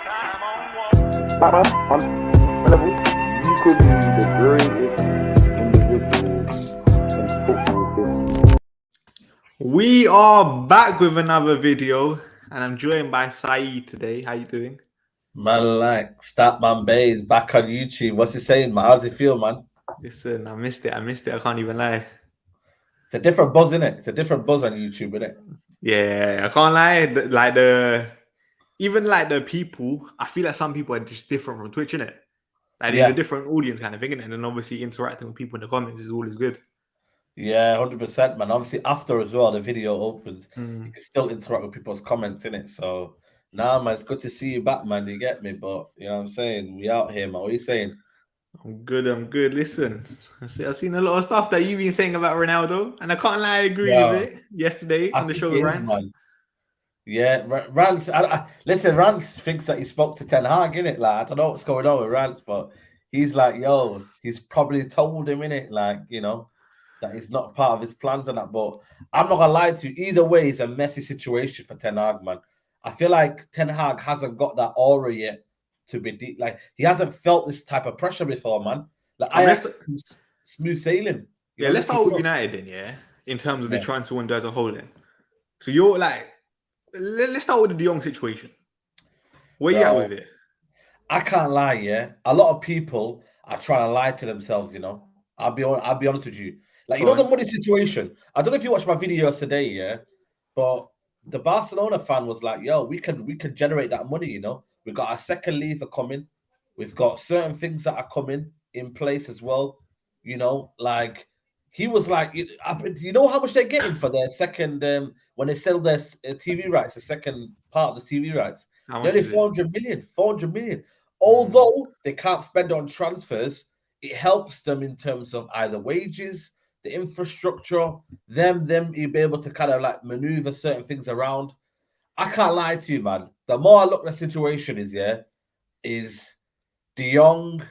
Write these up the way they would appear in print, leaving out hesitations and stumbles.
Batman, on level, you could be the greatest individual in football history. We are back with another video, and I'm joined by Saeed today. How you doing? Man, like Statman Bay is back on YouTube. What's he saying, man? How's it feel, man? Listen, I missed it. I can't even lie. It's a different buzz, innit? It's a different buzz on YouTube, innit? Yeah, I can't lie. Even the people, I feel like some people are just different from Twitch, innit? Like there's a different audience kind of thing, innit? And then obviously interacting with people in the comments is always good. Yeah, 100%, man. Obviously, after as well, the video opens, you can still interact with people's comments, innit? So, nah, man, it's good to see you back, man. You get me? But, you know what I'm saying? We out here, man. What are you saying? I'm good. Listen, I've seen a lot of stuff that you've been saying about Ronaldo, and I can't lie, I agree with it yesterday on the show with Rance. Man. Yeah, Rance. Listen, Rance thinks that he spoke to Ten Hag, innit? Like, I don't know what's going on with Rance, but he's like, yo, he's probably told him, innit? Like, you know, that he's not part of his plans and that. But I'm not gonna lie to you. Either way, it's a messy situation for Ten Hag, man. I feel like Ten Hag hasn't got that aura yet to be deep. Like, he hasn't felt this type of pressure before, man. Like, smooth sailing. Yeah, let's start with United then, yeah, in terms of the transfer window as a whole then. So you're like, let's start with the De Jong situation. Where you at with it? I can't lie, yeah. A lot of people are trying to lie to themselves, you know. I'll be honest with you. Like, you know, the money situation. I don't know if you watched my video today, yeah, but the Barcelona fan was like, yo, we can generate that money, you know. We've got our second lever coming. We've got certain things that are coming in place as well. You know, like he was like, you know how much they're getting for their second when they sell their TV rights, the second part of the TV rights. Nearly 400 million, 400 million. Although they can't spend it on transfers, it helps them in terms of either wages, the infrastructure, them you'll be able to kind of like maneuver certain things around. I can't lie to you, man. The more I look at the situation is De Jong.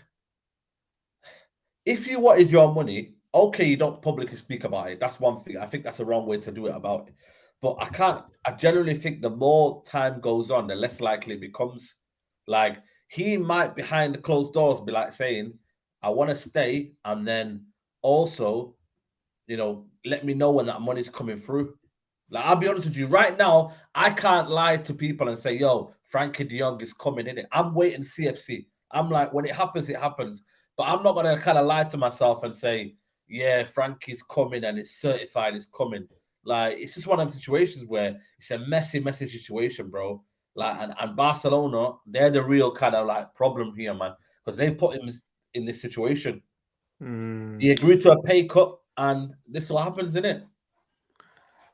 If you wanted your money, okay, you don't publicly speak about it. That's one thing. I think that's a wrong way to do it about it. But I generally think the more time goes on, the less likely it becomes. Like, he might behind the closed doors be like saying, I want to stay, and then also, you know, let me know when that money's coming through. Like, I'll be honest with you, right now, I can't lie to people and say, yo, Frenkie de Jong is coming in it. I'm waiting CFC. I'm like, when it happens, it happens. But I'm not going to kind of lie to myself and say, yeah, Frankie's coming and it's certified it's coming. Like, it's just one of them situations where it's a messy situation, bro. Like, and Barcelona, they're the real kind of like problem here, man, because they put him in this situation. He agreed to a pay cut, and this is what happens, isn't it?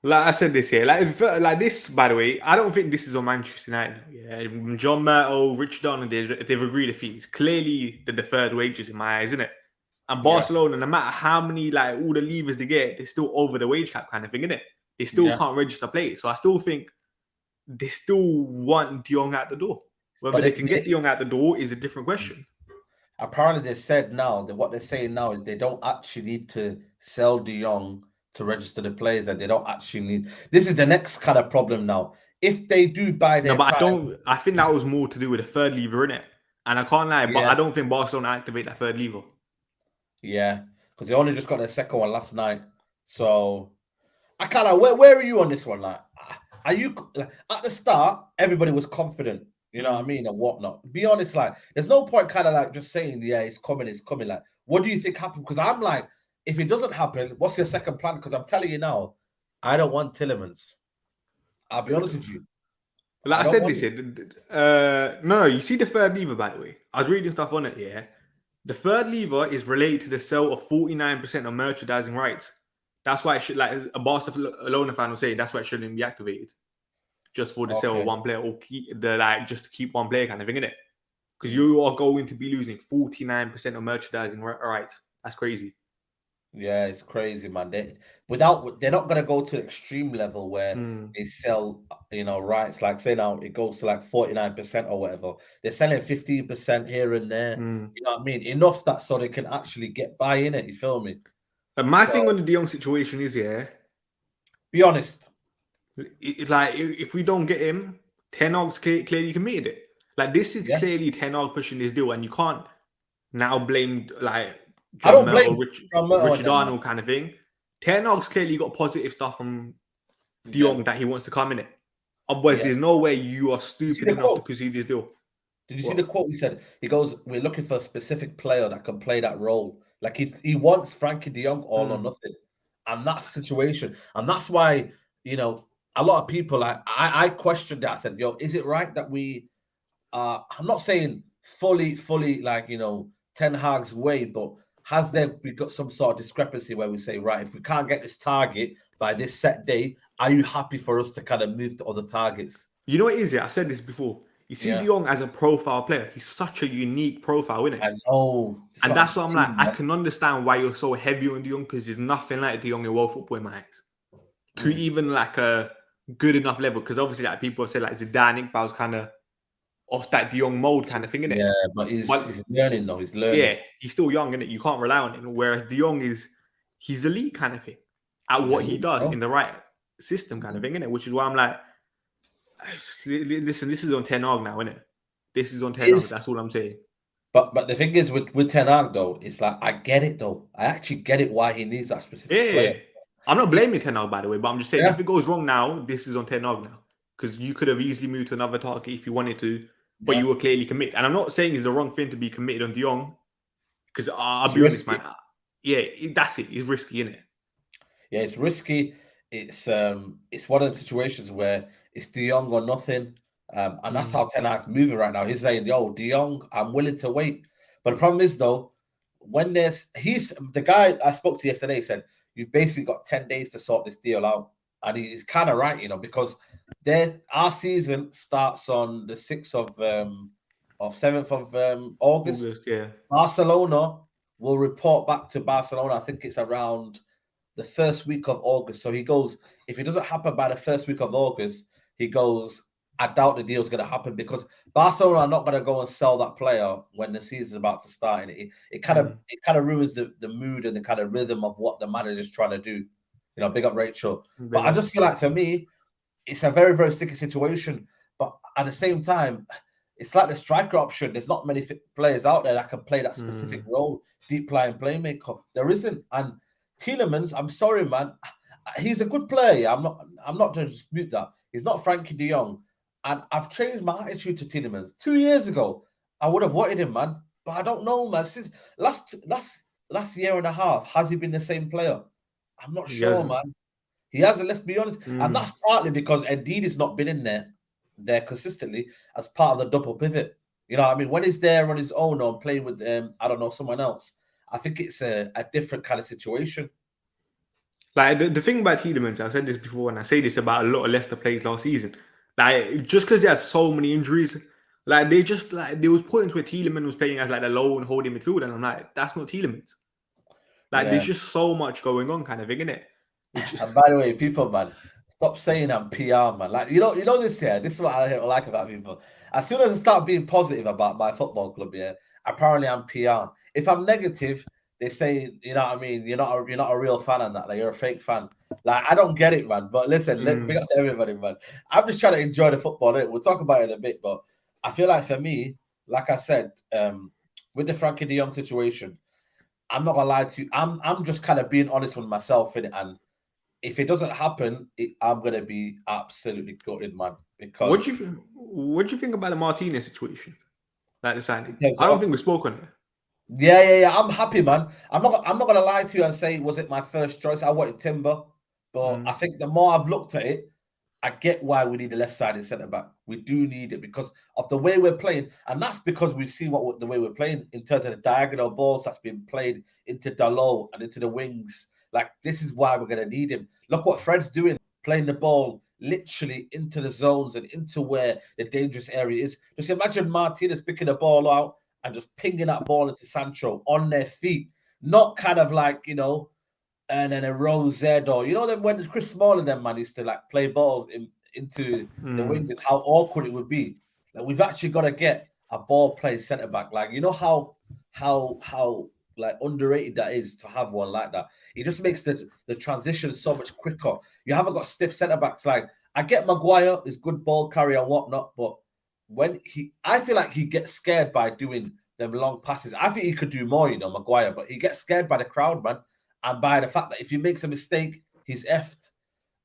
Like I said this here, like this, by the way, I don't think this is on Manchester United. Yeah, John Murtough, Rich Dunn, they've agreed to fees. Clearly, the deferred wages in my eyes, isn't it? And Barcelona, no matter how many, like, all the levers they get, they're still over the wage cap kind of thing, isn't it? They still can't register players. So I still think they still want De Jong out the door. Whether they can get De Jong out the door is a different question. Apparently, they said now that what they're saying now is they don't actually need to sell De Jong to register the players, that they don't actually need. This is the next kind of problem now. If they do buy their I think that was more to do with the third lever, innit? And I can't lie, but I don't think Barcelona activate that third lever. Yeah, because they only just got their second one last night. So I kind of where are you on this one? Like, are you like, at the start? Everybody was confident, you know what I mean, and whatnot. Be honest, like, there's no point kind of like just saying, yeah, it's coming. Like, what do you think happened? Because I'm like, if it doesn't happen, what's your second plan? Because I'm telling you now, I don't want Tielemans. I'll be honest with you. Like I said this here. No, you see the third lever, by the way. I was reading stuff on it, yeah. The third lever is related to the sale of 49% of merchandising rights. That's why it should, like a Barcelona fan was saying, that's why it shouldn't be activated. Just for the sale of one player, or just to keep one player kind of thing, innit? Because you are going to be losing 49% of merchandising rights. That's crazy. Yeah, it's crazy, man. They're not going to go to the extreme level where they sell, you know, rights. Like, say now it goes to like 49% or whatever. They're selling 15% here and there. You know what I mean? Enough that so they can actually get by in it. You feel me? And my thing on the De Jong situation is, yeah, be honest. Like, if we don't get him, Ten Hag's clearly committed it. Like this is Yeah. clearly Ten Hag pushing this deal, and you can't now blame like I John don't Murtough blame or John Murtough on Richard them, man. Arnold kind of thing. Ten Hag's clearly got positive stuff from De Yeah. Jong that he wants to come in it. Otherwise, Yeah. there's no way you are the stupid enough to quote? pursue this deal. Did you see What? the quote he said? He goes, "We're looking for a specific player that can play that role. Like he wants Frenkie de Jong all or nothing, and that's the situation. And that's why a lot of people like I questioned that. I said, "Yo, is it right that we?" I'm not saying fully like Ten Hag's way, but has there got some sort of discrepancy where we say, right, if we can't get this target by this set day, are you happy for us to kind of move to other targets? You know what it is? Yeah, I said this before. You see De Jong as a profile player. He's such a unique profile, isn't it? I know. And that's what I'm like. I can understand why you're so heavy on De Jong because there's nothing like De Jong in world football in my eyes. To even like a good enough level. Because obviously, like people say, like Zidane, Iqbal's kind of off that De Jong mold kind of thing, innit? Yeah, but he's learning though. He's learning. Yeah, he's still young, innit? You can't rely on him. Whereas De Jong he's elite kind of thing at what he does in the right system kind of thing, innit? Which is why I'm like, listen, this is on Ten Hag now, innit? This is on Ten Hag. That's all I'm saying. But the thing is with Ten Hag though, it's like I get it though. I actually get it why he needs that specific player. I'm not blaming Ten Hag, by the way, but I'm just saying if it goes wrong now, this is on Ten Hag now. Because you could have easily moved to another target if you wanted to, but you were clearly committed. And I'm not saying it's the wrong thing to be committed on De Jong, because I'll be honest, man. Yeah, that's it. It's risky, isn't it? Yeah, it's risky. It's one of the situations where it's De Jong or nothing. And that's how Ten Hag's moving right now. He's saying, yo, De Jong, I'm willing to wait. But the problem is, though, when he's the guy I spoke to yesterday said, you've basically got 10 days to sort this deal out. And he's kind of right, because our season starts on the 6th of 7th of August. Yeah. Barcelona will report back to Barcelona. I think it's around the first week of August. So he goes, if it doesn't happen by the first week of August, he goes, I doubt the deal's going to happen because Barcelona are not going to go and sell that player when the season's about to start. And it kind of ruins the mood and the kind of rhythm of what the manager's trying to do. Big up Rachel. But I just feel like for me, it's a very, very sticky situation. But at the same time, it's like the striker option. There's not many players out there that can play that specific role, deep lying playmaker. There isn't. And Tielemans, I'm sorry, man. He's a good player. I'm not going to dispute that. He's not Frenkie de Jong. And I've changed my attitude to Tielemans. 2 years ago, I would have wanted him, man. But I don't know, man. Since last year and a half, has he been the same player? I'm not sure, man. He hasn't, let's be honest. And that's partly because Indeed has not been in there consistently as part of the double pivot. You know what I mean? When he's there on his own or playing with, I don't know, someone else, I think it's a different kind of situation. Like, the thing about Tielemans, I said this before, and I say this about a lot of Leicester players last season. Like, just because he had so many injuries, like, there was points where Tielemans was playing as, like, the lone holding midfield, and I'm like, that's not Tielemans. Like, there's just so much going on kind of thing, innit? And by the way, people, man, stop saying I'm PR, man. Like, you know this here. This is what I like about people. As soon as I start being positive about my football club, apparently I'm PR. If I'm negative, they say, you know what I mean, you're not a real fan and that. Like, you're a fake fan. Like, I don't get it, man. But listen, we got to everybody, man. I'm just trying to enjoy the football. We'll talk about it in a bit, but I feel like for me, like I said, with the Frenkie de Jong situation, I'm not gonna lie to you. I'm just kind of being honest with myself in it, and if it doesn't happen, I'm gonna be absolutely gutted, man. Because what do you think about the Martinez situation? Like the signing, I don't think we spoke on it. Yeah. I'm happy, man. I'm not gonna lie to you and say was it my first choice. I wanted Timber, but I think the more I've looked at it, I get why we need a left-sided centre back. We do need it because of the way we're playing, and that's because we've seen the way we're playing in terms of the diagonal balls that's been played into Dalot and into the wings. Like, this is why we're going to need him. Look what Fred's doing, playing the ball literally into the zones and into where the dangerous area is. Just imagine Martinez picking the ball out and just pinging that ball into Sancho on their feet, not kind of like, and then a Rose or them when Chris Smalling them man used to like play balls into the wingers, how awkward it would be. Like, we've actually got to get a ball playing centre back. Like, how like underrated that is to have one like that. It just makes the transition so much quicker. You haven't got stiff centre backs. Like, I get Maguire is good ball carrier and whatnot, but I feel like he gets scared by doing them long passes. I think he could do more, Maguire, but he gets scared by the crowd, man, and by the fact that if he makes a mistake, he's effed.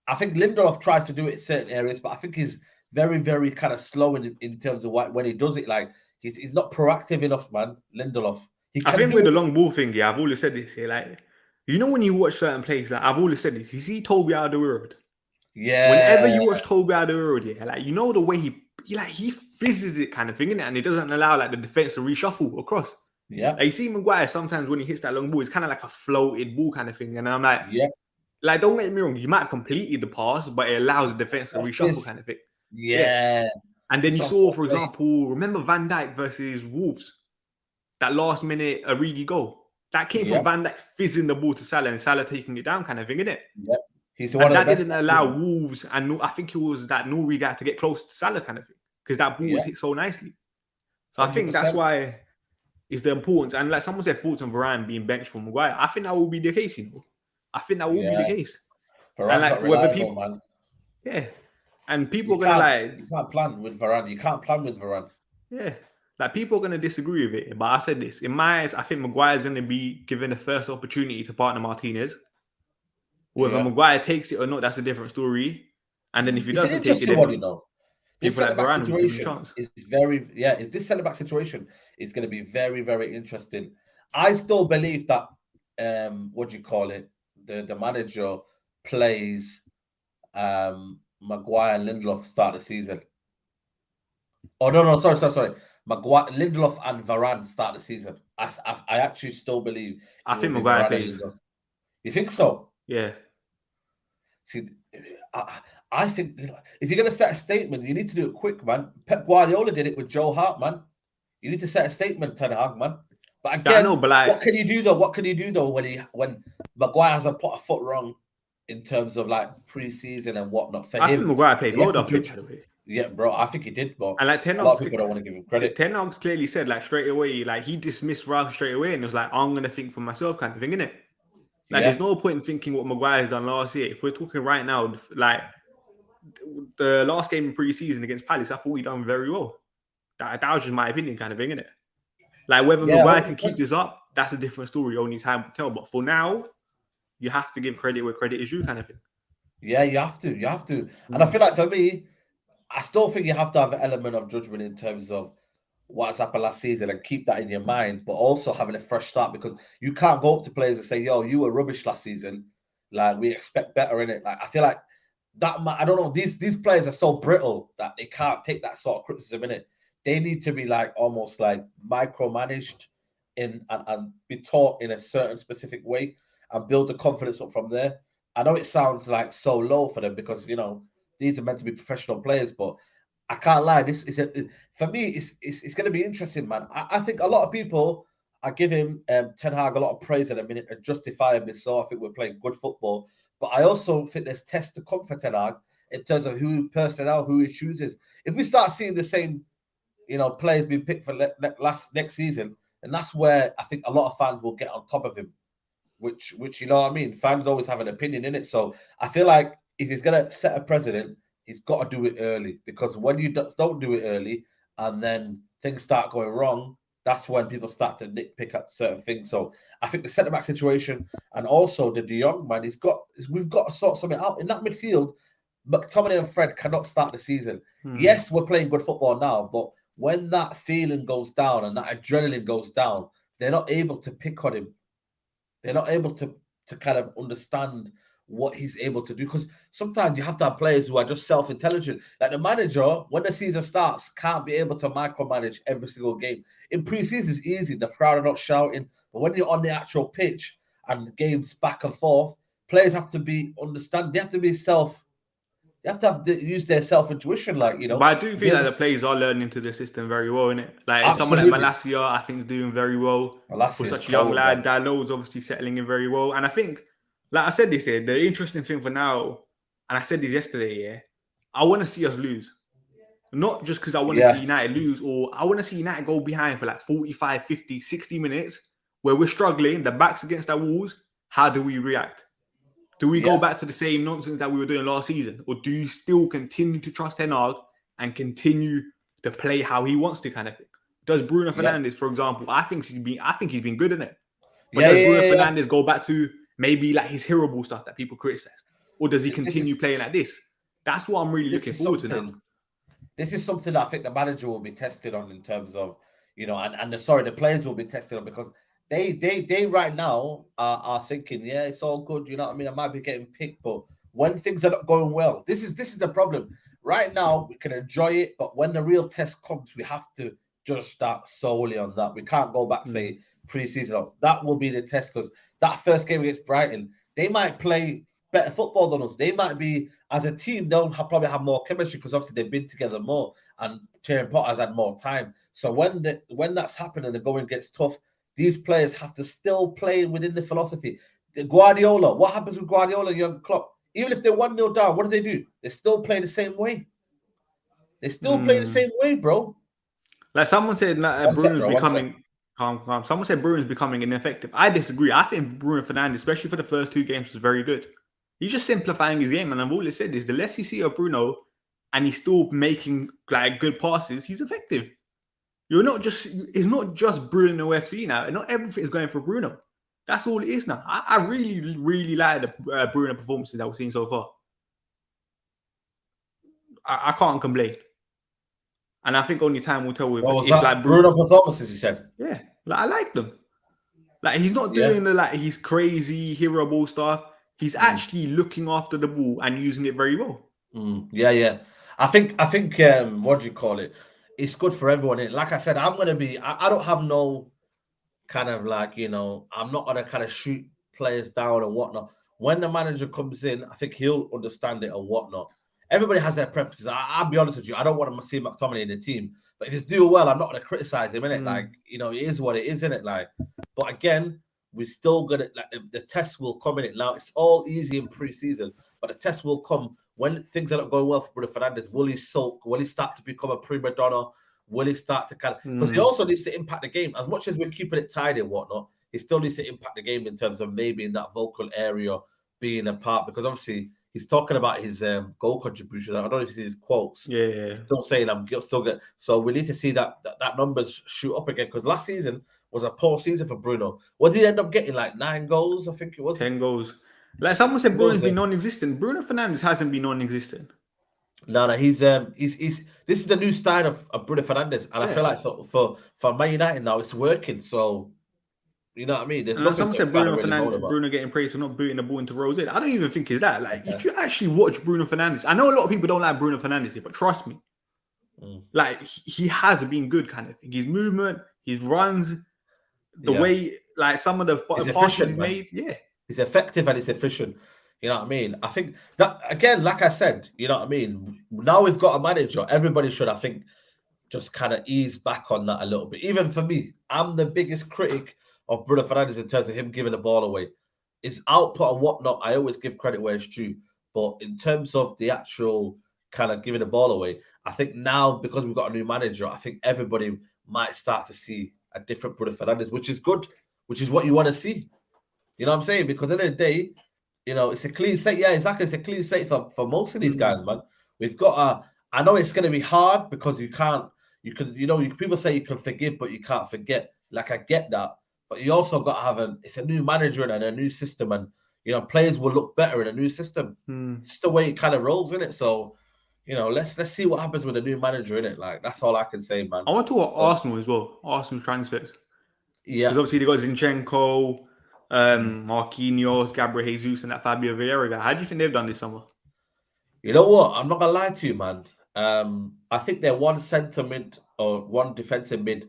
I think Lindelof tries to do it in certain areas, but I think he's very, very kind of slow in terms of when he does it. Like he's not proactive enough, man. Lindelof. I think with the long ball thing, yeah, I've always said this here. Like, when you watch certain plays, like I've always said this. You see Toby Alderweireld. Yeah. Whenever you watch Toby Alderweireld, yeah, like the way he fizzes it kind of thing, innit? And it doesn't allow like the defense to reshuffle across. Yeah. Like you see Maguire sometimes when he hits that long ball, it's kind of like a floated ball kind of thing. And I'm like, yeah. Like, don't get me wrong, you might have completed the pass, but it allows the defense to reshuffle kind of thing. Yeah. And then you saw, for example, remember Van Dijk versus Wolves? That last minute Origi goal. That came from Van Dijk fizzing the ball to Salah and Salah taking it down kind of thing, innit? Yep. He's one and that didn't allow Wolves and I think it was that Nouri guy to get close to Salah kind of thing. Because that ball was hit so nicely. So 100%. I think that's why it's the importance. And like someone said, thoughts on Varane being benched for Maguire. I think that will be the case, I think that will be the case. Varane's and like whether people, man. Yeah. And people are gonna like you can't plan with Varane. You can't plan with Varane. Yeah. Like people are gonna disagree with it. But I said this. In my eyes, I think Maguire is gonna be given the first opportunity to partner Martinez. Whether Maguire takes it or not, that's a different story. And then if he doesn't take it, then this centre-back situation is very is this centre-back situation is going to be very, very interesting. I still believe that the manager plays Maguire and Lindelof start the season. Oh no, sorry. Maguire, Lindelof and Varane start the season. I actually still believe. I think Maguire plays. You think so? Yeah. See, I think if you're going to set a statement, you need to do it quick, man. Pep Guardiola did it with Joe Hart, man. You need to set a statement, Ten Hag, man. But again, what can you do though? What can you do though when Maguire has put a foot wrong in terms of like pre-season and whatnot? For him, think Maguire played well, by the way. Yeah, bro, I think he did, but and like a lot of people don't want to give him credit. Ten Hag's clearly said like straight away, like he dismissed Ralph straight away, and it was like I'm gonna think for myself, kind of thing, innit? Like there's no point in thinking what Maguire's done last year. If we're talking right now, like the last game in pre-season against Palace, I thought he done very well. That was just my opinion, kind of thing, innit? Like whether Maguire can keep this up, that's a different story. Only time will tell. But for now, you have to give credit where credit is due, kind of thing. Yeah, you have to. And I feel like for me, I still think you have to have an element of judgment in terms of what's happened last season and keep that in your mind, but also having a fresh start because you can't go up to players and say, yo, you were rubbish last season. Like, we expect better in it. Like, I feel like that, I don't know, these players are so brittle that they can't take that sort of criticism in it. They need to be like almost like micromanaged and be taught in a certain specific way and build the confidence up from there. I know it sounds like so low for them because, these are meant to be professional players, but I can't lie. For me, it's going to be interesting, man. I think a lot of people are giving Ten Hag a lot of praise at the minute, and justifiably so. I think we're playing good football, but I also think there's tests to come for Ten Hag in terms of who he chooses. If we start seeing the same, players being picked for next season, and that's where I think a lot of fans will get on top of him. Which you know what I mean? Fans always have an opinion in it, so I feel like if he's going to set a precedent, he's got to do it early, because when you don't do it early and then things start going wrong, that's when people start to nitpick at certain things. So I think the centre-back situation and also the De Jong, man, we've got to sort something out. In that midfield, McTominay and Fred cannot start the season. Yes, we're playing good football now, but when that feeling goes down and that adrenaline goes down, they're not able to pick on him. They're not able to kind of understand what he's able to do, because sometimes you have to have players who are just self-intelligent. Like the manager, when the season starts, can't be able to micromanage every single game. In pre-season, it's easy. The crowd are not shouting. But when you're on the actual pitch and games back and forth, players have to be understand. They have to be use their self-intuition, But I do feel like the players are learning into the system very well, innit? Like someone like Malacia, I think is doing very well. For such a young lad, Dalot's obviously settling in very well. And I think, like I said this here, the interesting thing for now, and I said this yesterday, I want to see us lose. Not just because I want to see United lose, or I want to see United go behind for like 45, 50, 60 minutes where we're struggling, the back's against our walls. How do we react? Do we go back to the same nonsense that we were doing last season? Or do you still continue to trust Ten Hag and continue to play how he wants to, kind of thing. Does Bruno Yeah. Fernandes, for example, I think he's been good in it. But Yeah, does yeah, Bruno yeah, yeah. Fernandes go back to maybe like his hearable stuff that people criticize, or does he continue playing like this? That's what I'm really looking forward to now. This is something that I think the manager will be tested on in terms of, the players will be tested on, because they right now are thinking, yeah, it's all good, you know what I mean? I might be getting picked, but when things are not going well, this is the problem. Right now, we can enjoy it, but when the real test comes, we have to judge that solely on that. We can't go back, say, pre-season. That will be the test, because that first game against Brighton, they might play better football than us. They might be, as a team, they'll probably have more chemistry, because obviously they've been together more, and Terry Potter's had more time. So when that's happened and the going gets tough, these players have to still play within the philosophy. Guardiola, what happens with Guardiola and Jurgen Klopp? Even if they're 1-0 down, what do? They still play the same way. They still play the same way, bro. Like someone said, Bruno's becoming calm. Someone said Bruno's becoming ineffective. I disagree. I think Bruno Fernandes, especially for the first 2 games, was very good. He's just simplifying his game, and I've always said this: the less you see of Bruno, and he's still making like good passes, he's effective. It's not just Bruno FC now, and not everything is going for Bruno. That's all it is now. I really, really like the Bruno performances that we've seen so far. I can't complain. And I think only time will tell. Like Bruno performances, he said. Yeah, like I like them. Like he's not doing his crazy hero ball stuff. He's actually looking after the ball and using it very well. Yeah. I think what do you call it? It's good for everyone. Like I said, I don't have no kind of like, I'm not gonna kind of shoot players down and whatnot. When the manager comes in, I think he'll understand it and whatnot. Everybody has their preferences. I'll be honest with you. I don't want to see McTominay in the team, but if he's doing well, I'm not going to criticize him, innit? Like, it is what it is, innit? Like, but again, we're still gonna the test will come in it now. It's all easy in pre-season, but the test will come when things are not going well for Bruno Fernandes. Will he sulk? Will he start to become a prima donna? Will he start to because he also needs to impact the game as much as we're keeping it tidy and whatnot. He still needs to impact the game in terms of maybe in that vocal area being a part, because obviously he's talking about his goal contribution. I don't know if you see his quotes. Yeah. He's still saying I'm still good. So we need to see that numbers shoot up again, because last season was a poor season for Bruno. What did he end up getting? Like 9 goals, I think it was. 10 goals. Like someone said, Bruno's been non-existent. Bruno Fernandes hasn't been non-existent. No, he's this is the new style of Bruno Fernandes, and I feel like for Man United now it's working. So you know what I mean? There's someone said Bruno getting praised for not booting the ball into Rose. I don't even think it's that. Like if you actually watch Bruno Fernandes, I know a lot of people don't like Bruno Fernandes, but trust me, like he has been good, kind of thing. His movement, his runs, the way, like some of the passes he's made, he's effective and he's efficient. You know what I mean? I think that, again, like I said, you know what I mean? Now we've got a manager. Everybody should, I think, just kind of ease back on that a little bit. Even for me, I'm the biggest critic of Bruno Fernandes in terms of him giving the ball away. His output and whatnot, I always give credit where it's due. But in terms of the actual kind of giving the ball away, I think now, because we've got a new manager, I think everybody might start to see a different Bruno Fernandes, which is good, which is what you want to see. You know what I'm saying? Because at the end of the day, it's a clean slate. Yeah, exactly. It's a clean slate for most of these guys, man. We've got I know it's going to be hard because people say you can forgive, but you can't forget. Like, I get that. But you also got to have it's a new manager and a new system, and, players will look better in a new system. It's just the way it kind of rolls, in it. So, let's see what happens with a new manager, in it. Like, that's all I can say, man. I want to talk Arsenal as well. Arsenal transfers. Yeah. Because obviously they got Zinchenko, Marquinhos, Gabriel Jesus, and that Fabio Vieira guy. How do you think they've done this summer? You know what? I'm not gonna lie to you, man. I think they're one centre mid or one defensive mid,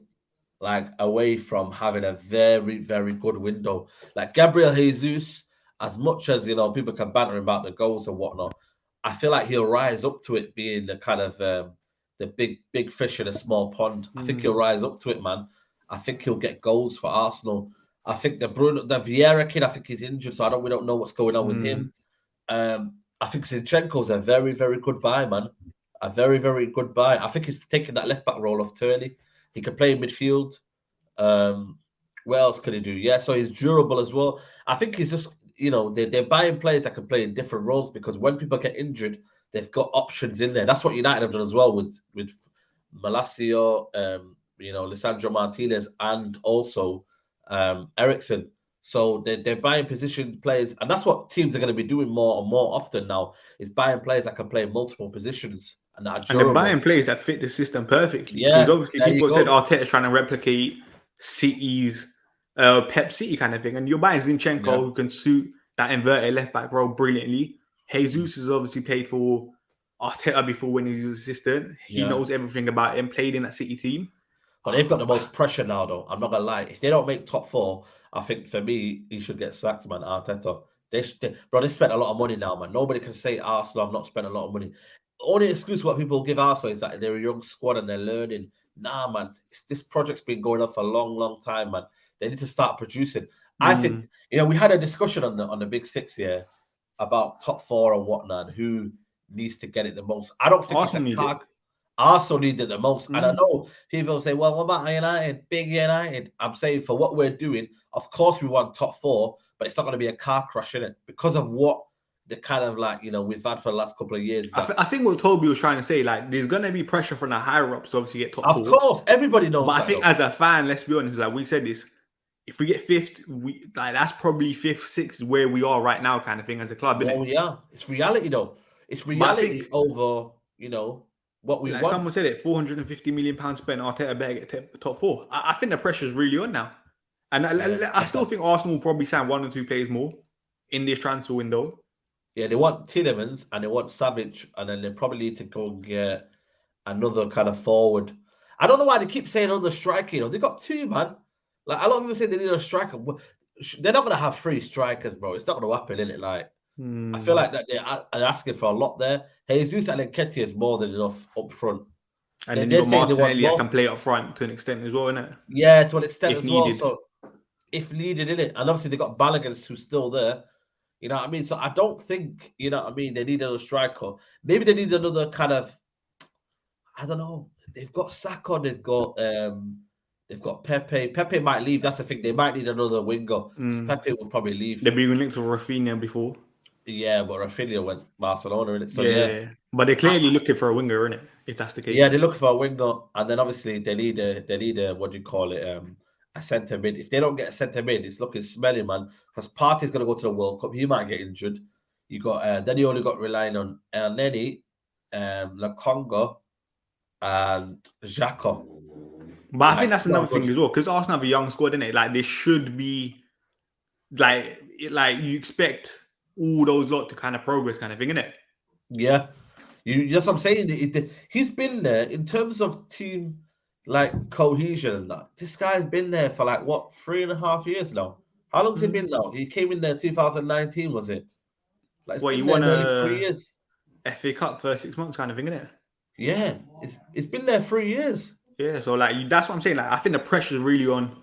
like, away from having a very, very good window. Like Gabriel Jesus, as much as people can banter about the goals and whatnot, I feel like he'll rise up to it, being the kind of the big fish in a small pond. I think he'll rise up to it, man. I think he'll get goals for Arsenal. I think the Vieira kid, I think he's injured, so we don't know what's going on with him. I think Zinchenko's a very, very good buy, man. A very, very good buy. I think he's taking that left back role of Turney. He can play in midfield. What else can he do? Yeah, so he's durable as well. I think he's just, they're buying players that can play in different roles, because when people get injured, they've got options in there. That's what United have done as well with Malacio, Lisandro Martinez, and also Ericsson. So they're buying position players, and that's what teams are going to be doing more and more often now, is buying players that can play multiple positions and that are And they're durable. buying players that fit the system perfectly. Yeah, Because obviously there you people said go. Arteta's trying to replicate City's Pep City kind of thing. And you're buying Zinchenko, Yeah. who can suit that inverted left-back role brilliantly. Jesus has obviously played for Arteta before when he was his assistant. He Yeah. knows everything about him, played in that City team. But they've got the most pressure now, though. I'm not gonna lie. If they don't make top 4, I think for me, he should get sacked, man. Arteta. They spent a lot of money now, man. Nobody can say Arsenal have not spent a lot of money. Only excuse what people give Arsenal is that they're a young squad and they're learning. Nah, man. This project's been going on for a long, long time, man. They need to start producing. I think we had a discussion on the Big Six here about top 4 and whatnot, and who needs to get it the most. I don't think Arsenal need it the most. And I know people say, well, what about United? Big United. I'm saying for what we're doing, of course we want top 4, but it's not going to be a car crash, in it, because of what the kind of we've had for the last couple of years. I think what Toby was trying to say, there's going to be pressure from the higher ups to obviously get top 4. Of course, everybody knows. But I think as a fan, let's be honest, we said this, if we get 5th, that's probably 5th, 6th where we are right now, kind of thing as a club. Well, yeah, it's reality though. It's reality over, what we want. Someone said it, £450 million spent. Arteta better get top 4. I think the pressure is really on now, and I still think Arsenal will probably sign 1 or 2 players more in this transfer window. Yeah, they want Tielemans and they want Savage, and then they probably need to go and get another kind of forward. I don't know why they keep saying another striker. They got 2, man. A lot of people say they need a striker. They're not going to have 3 strikers, bro. It's not going to happen, is it? I feel like that they're asking for a lot there. Jesus and Nketiah is more than enough up front. And then you've got Martinelli that can play up front to an extent as well, isn't it? Yeah, to an extent if as needed. well. So if needed, in it, and obviously they got Balogun who's still there. You know what I mean? So I don't think, they need another striker. Maybe they need another kind of, I don't know. They've got Saka, they've got Pepe. Pepe might leave. That's the thing. They might need another winger. Pepe will probably leave. They've been linked to Rafinha before. Yeah, but Rafinha went Barcelona, innit? So yeah. But they're clearly looking for a winger, innit? If that's the case. Yeah, they're looking for a winger, and then obviously they need a what do you call it? A centre mid. If they don't get a centre mid, it's looking smelly, man. Because Partey's gonna go to the World Cup. He might get injured. You got then you only got relying on Elneny, Lokonga, and Xhaka. But I think that's another thing as well, because Arsenal have a young squad, innit? They should be you expect all those lot to kind of progress, kind of thing, innit? Yeah, that's what I'm saying. He's been there in terms of team cohesion and that. This guy's been there for 3.5 years now. How long has he been now? He came in there 2019, was it? You won nearly 3 years. FA Cup first 6 months, kind of thing, innit? Yeah, it's been there 3 years. Yeah, so that's what I'm saying. I think the pressure is really on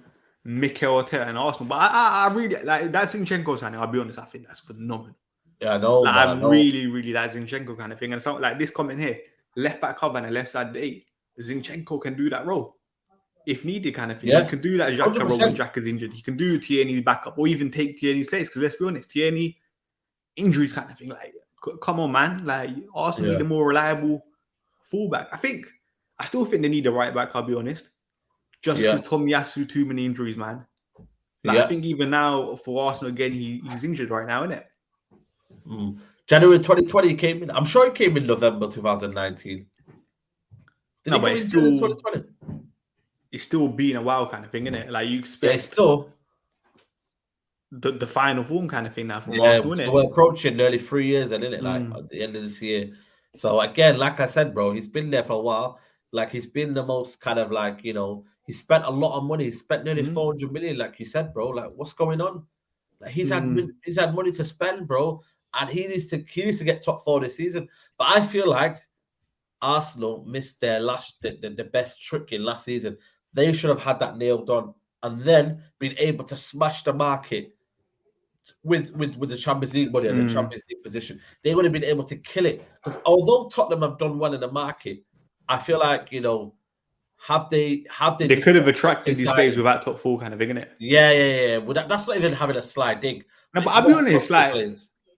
Mikel Arteta and Arsenal. But I really that Zinchenko signing. I'll be honest, I think that's phenomenal. Yeah, I know. I'm really, really that Zinchenko kind of thing. And so this comment here, left back cover and left side 8. Zinchenko can do that role if needed, kind of thing. Yeah. He can do that Xhaka role when Xhaka's injured. He can do Tierney's backup or even take Tierney's place. Because let's be honest, Tierney injuries kind of thing. Come on, man. Arsenal need a more reliable fullback. I still think they need a right back. I'll be honest. Just because Tomiyasu, too many injuries, man. I think even now for Arsenal again, he's injured right now, isn't it? January 2020 he came in. I'm sure he came in November 2019. No, but it's still been a while kind of thing, isn't it? You expect still the final form kind of thing now from Arsenal, isn't it? We're approaching nearly 3 years, isn't it? At the end of this year. So again, like I said, bro, he's been there for a while. He's been the most kind of he spent a lot of money. He spent nearly 400 million, like you said, bro. What's going on? He's had money to spend, bro, and he needs to get top 4 this season. But I feel like Arsenal missed their the best trick in last season. They should have had that nailed on and then been able to smash the market with the Champions League money and the Champions League position. They would have been able to kill it. Because although Tottenham have done well in the market, I feel like, have they could have attracted these players without top 4 kind of thing, innit? Yeah. Well, that's not even having a sly dig. No, but I'll be honest,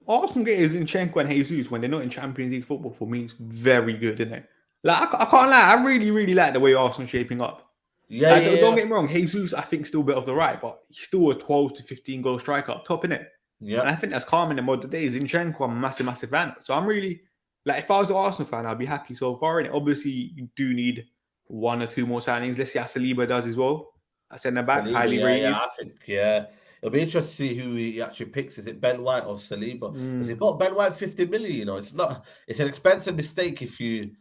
Arsenal getting Zinchenko and Jesus when they're not in Champions League football for me is very good, isn't it? Like I can't lie, I really, really like the way Arsenal shaping up. Yeah, Don't get me wrong, Jesus, I think still a bit off the right, but he's still a 12 to 15 goal striker up top, innit? yeah. And I think that's calm in the modern days. Zinchenko, I'm a massive fan. So I'm really like, if I was an Arsenal fan, I'd be happy so far. And obviously, you do need 1 or 2 more signings. Let's see how Saliba does as well. I send back, Saliba, highly rated. I think, it'll be interesting to see who he actually picks. Is it Ben White or Saliba? Because he bought Ben White 50 million. You know, it's an expensive mistake if you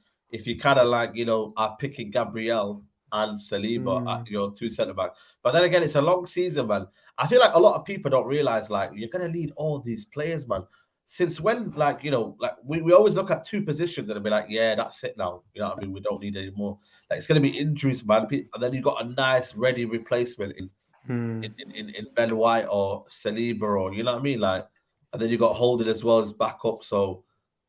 kind of like, are picking Gabriel and Saliba at your 2 centre back. But then again, it's a long season, man. I feel like a lot of people don't realize like you're gonna need all these players, man. Since when, like, we always look at 2 positions and be like, yeah, that's it now. You know what I mean? We don't need any more. Like, it's going to be injuries, man. And then you got a nice, ready replacement in Ben White or Saliba, or, you know what I mean? Like, and then you got Holding as well as backup. So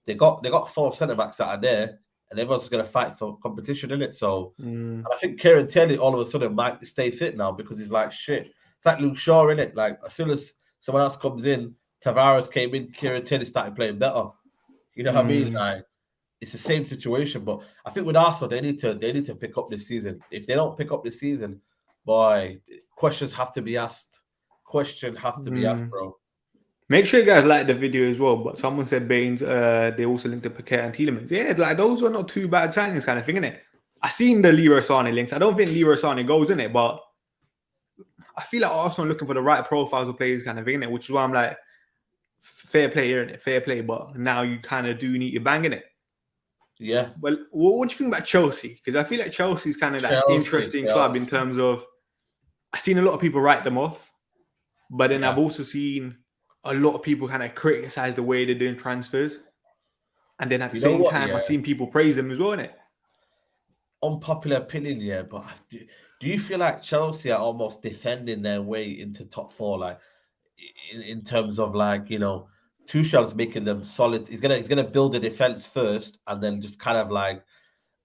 they got 4 centre-backs that are there, and everyone's going to fight for competition, innit? So and I think Kieran Tierney all of a sudden might stay fit now because he's like, shit. It's like Luke Shaw, innit? Like, as soon as someone else comes in, Tavares came in, Kieran Tierney started playing better. You know what I mean? Like, it's the same situation. But I think with Arsenal, they need to pick up this season. If they don't pick up this season, boy, questions have to be asked. Bro. Make sure you guys like the video as well. But someone said Baines, they also linked to Paquet and Tielemans. Yeah, like those are not too bad signings, kind of thing, innit? I seen the Leroy Sané links. I don't think Leroy Sané goes in it, but I feel like Arsenal are looking for the right profiles of players, kind of thing, innit? Which is why I'm like, fair play, innit? Fair play, but now you kind of do need to bang in it. Yeah. Well, what do you think about Chelsea? Because I feel like Chelsea's kind of that interesting club in terms of, I've seen a lot of people write them off, but then I've also seen a lot of people kind of criticize the way they're doing transfers. And then at the same time, I've seen people praise them as well, innit? Unpopular opinion, yeah, but do you feel like Chelsea are almost defending their way into top 4, like in terms of like, Tuchel's making them solid. He's gonna build a defense first, and then just kind of like,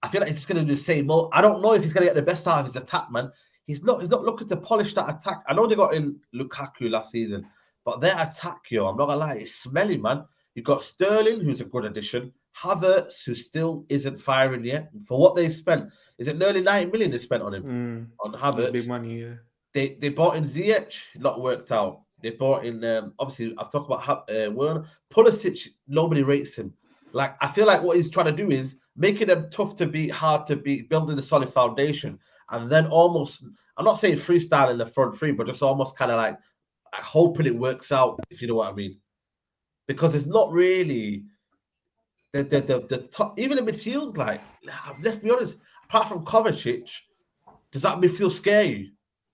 I feel like he's just gonna do the same. I don't know if he's gonna get the best out of his attack, man. He's not looking to polish that attack. I know they got in Lukaku last season, but their attack, I'm not gonna lie, it's smelly, man. You've got Sterling, who's a good addition. Havertz, who still isn't firing yet. For what they spent, is it nearly 90 million they spent on him? On Havertz. Big money, yeah. They bought in Ziyech, not worked out. They bought in, obviously, I've talked about Werner. Pulisic, nobody rates him. Like, I feel like what he's trying to do is making them tough to beat, hard to beat, building a solid foundation, and then almost, I'm not saying freestyle in the front three, but just almost kind of like hoping it works out, if you know what I mean. Because it's not really the top, even in midfield, like, let's be honest, apart from Kovacic, does that midfield scare you?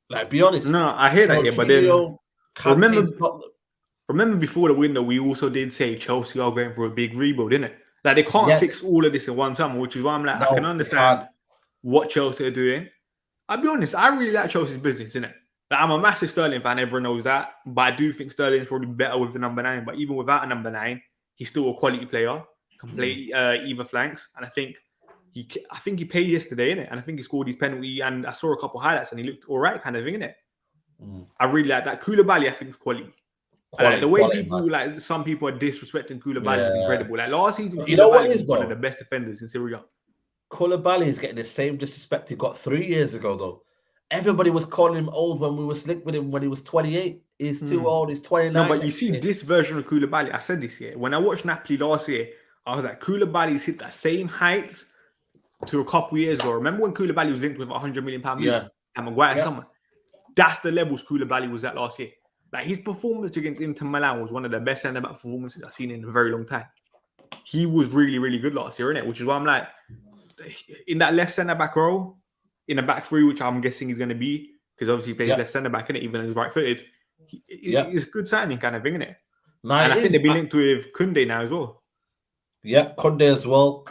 Like, be honest. No, I hear that, yeah, but then remember before the window, we also did say Chelsea are going for a big rebuild, innit? Like, they can't fix all of this in one time, which is why I'm like, I can understand what Chelsea are doing. I'll be honest, I really like Chelsea's business, innit? Like, I'm a massive Sterling fan, everyone knows that, but I do think Sterling is probably better with the number 9. But even without a number 9, he's still a quality player, can play either flanks, and I think he played yesterday, innit? And I think he scored his penalty, and I saw a couple highlights, and he looked all right, kind of thing, innit? I really like that. Koulibaly, I think, is quality. The way people, man. Like, some people are disrespecting Koulibaly is incredible. Like, last season, Koulibaly was one of the best defenders in Serie A. Koulibaly is getting the same disrespect he got 3 years ago, though. Everybody was calling him old when we were slick with him when he was 28. He's too old. He's 29. No, but you see, this version of Koulibaly, I said this year. When I watched Napoli last year, I was like, Koulibaly's hit that same heights to a couple years ago. Remember when Koulibaly was linked with £100 million move? And Maguire someone. That's the levels Koulibaly was at last year. Like, his performance against Inter Milan was one of the best centre-back performances I've seen in a very long time. He was really, really good last year, innit? Which is why I'm like, in that left centre-back role, in a back three, which I'm guessing he's going to be, because obviously he plays left centre-back, innit? Even though he's right-footed. It's a good signing kind of thing, innit? And I think they've been linked with Koundé now as well. Yeah, Koundé as well.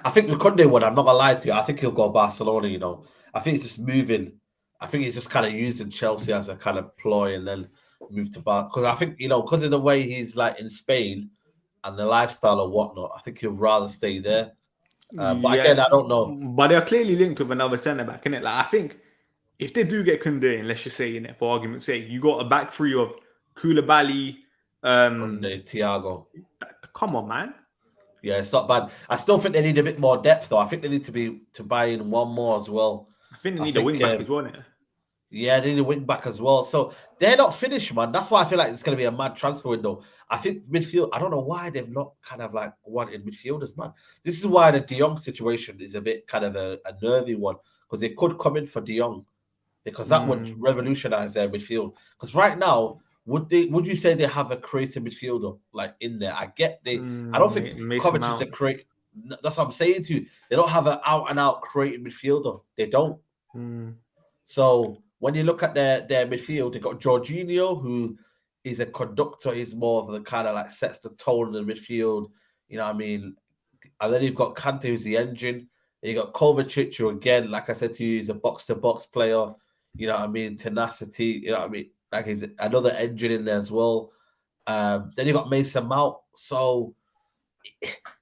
I think the Koundé one, I'm not going to lie to you, I think he'll go Barcelona, you know. I think he's just moving. I think he's just kind of using Chelsea as a kind of ploy and then move to Barcelona. Because I think, you know, because of the way he's like in Spain and the lifestyle or whatnot, I think he'll rather stay there. But again, I don't know. But they're clearly linked with another centre-back, innit? Like, I think if they do get Koundé, and let's just say, innit, for argument's sake, you got a back three of Koulibaly, Koundé, Thiago. Come on, man. Yeah, it's not bad. I still think they need a bit more depth, though. I think they need to buy in one more as well. I think they need a wing back as well, innit? Yeah, they need a wing back as well. So they're not finished, man. That's why I feel like it's going to be a mad transfer window. I think midfield, I don't know why they've not kind of like wanted midfielders, man. This is why the De Jong situation is a bit kind of a nervy one, because they could come in for De Jong, because that would revolutionize their midfield. Because right now, would you say they have a creative midfielder like in there? I don't think Kovac is the create. That's what I'm saying to you. They don't have an out and out creative midfielder. They don't. So when you look at their midfield, they got Jorginho, who is a conductor. He's more of the kind of like sets the tone in the midfield. You know what I mean? And then you've got Kante, who's the engine. And you got Kovacic, who again, like I said to you, he's a box-to-box player. You know what I mean? Tenacity. You know what I mean? Like he's another engine in there as well. Then you got Mason Mount. So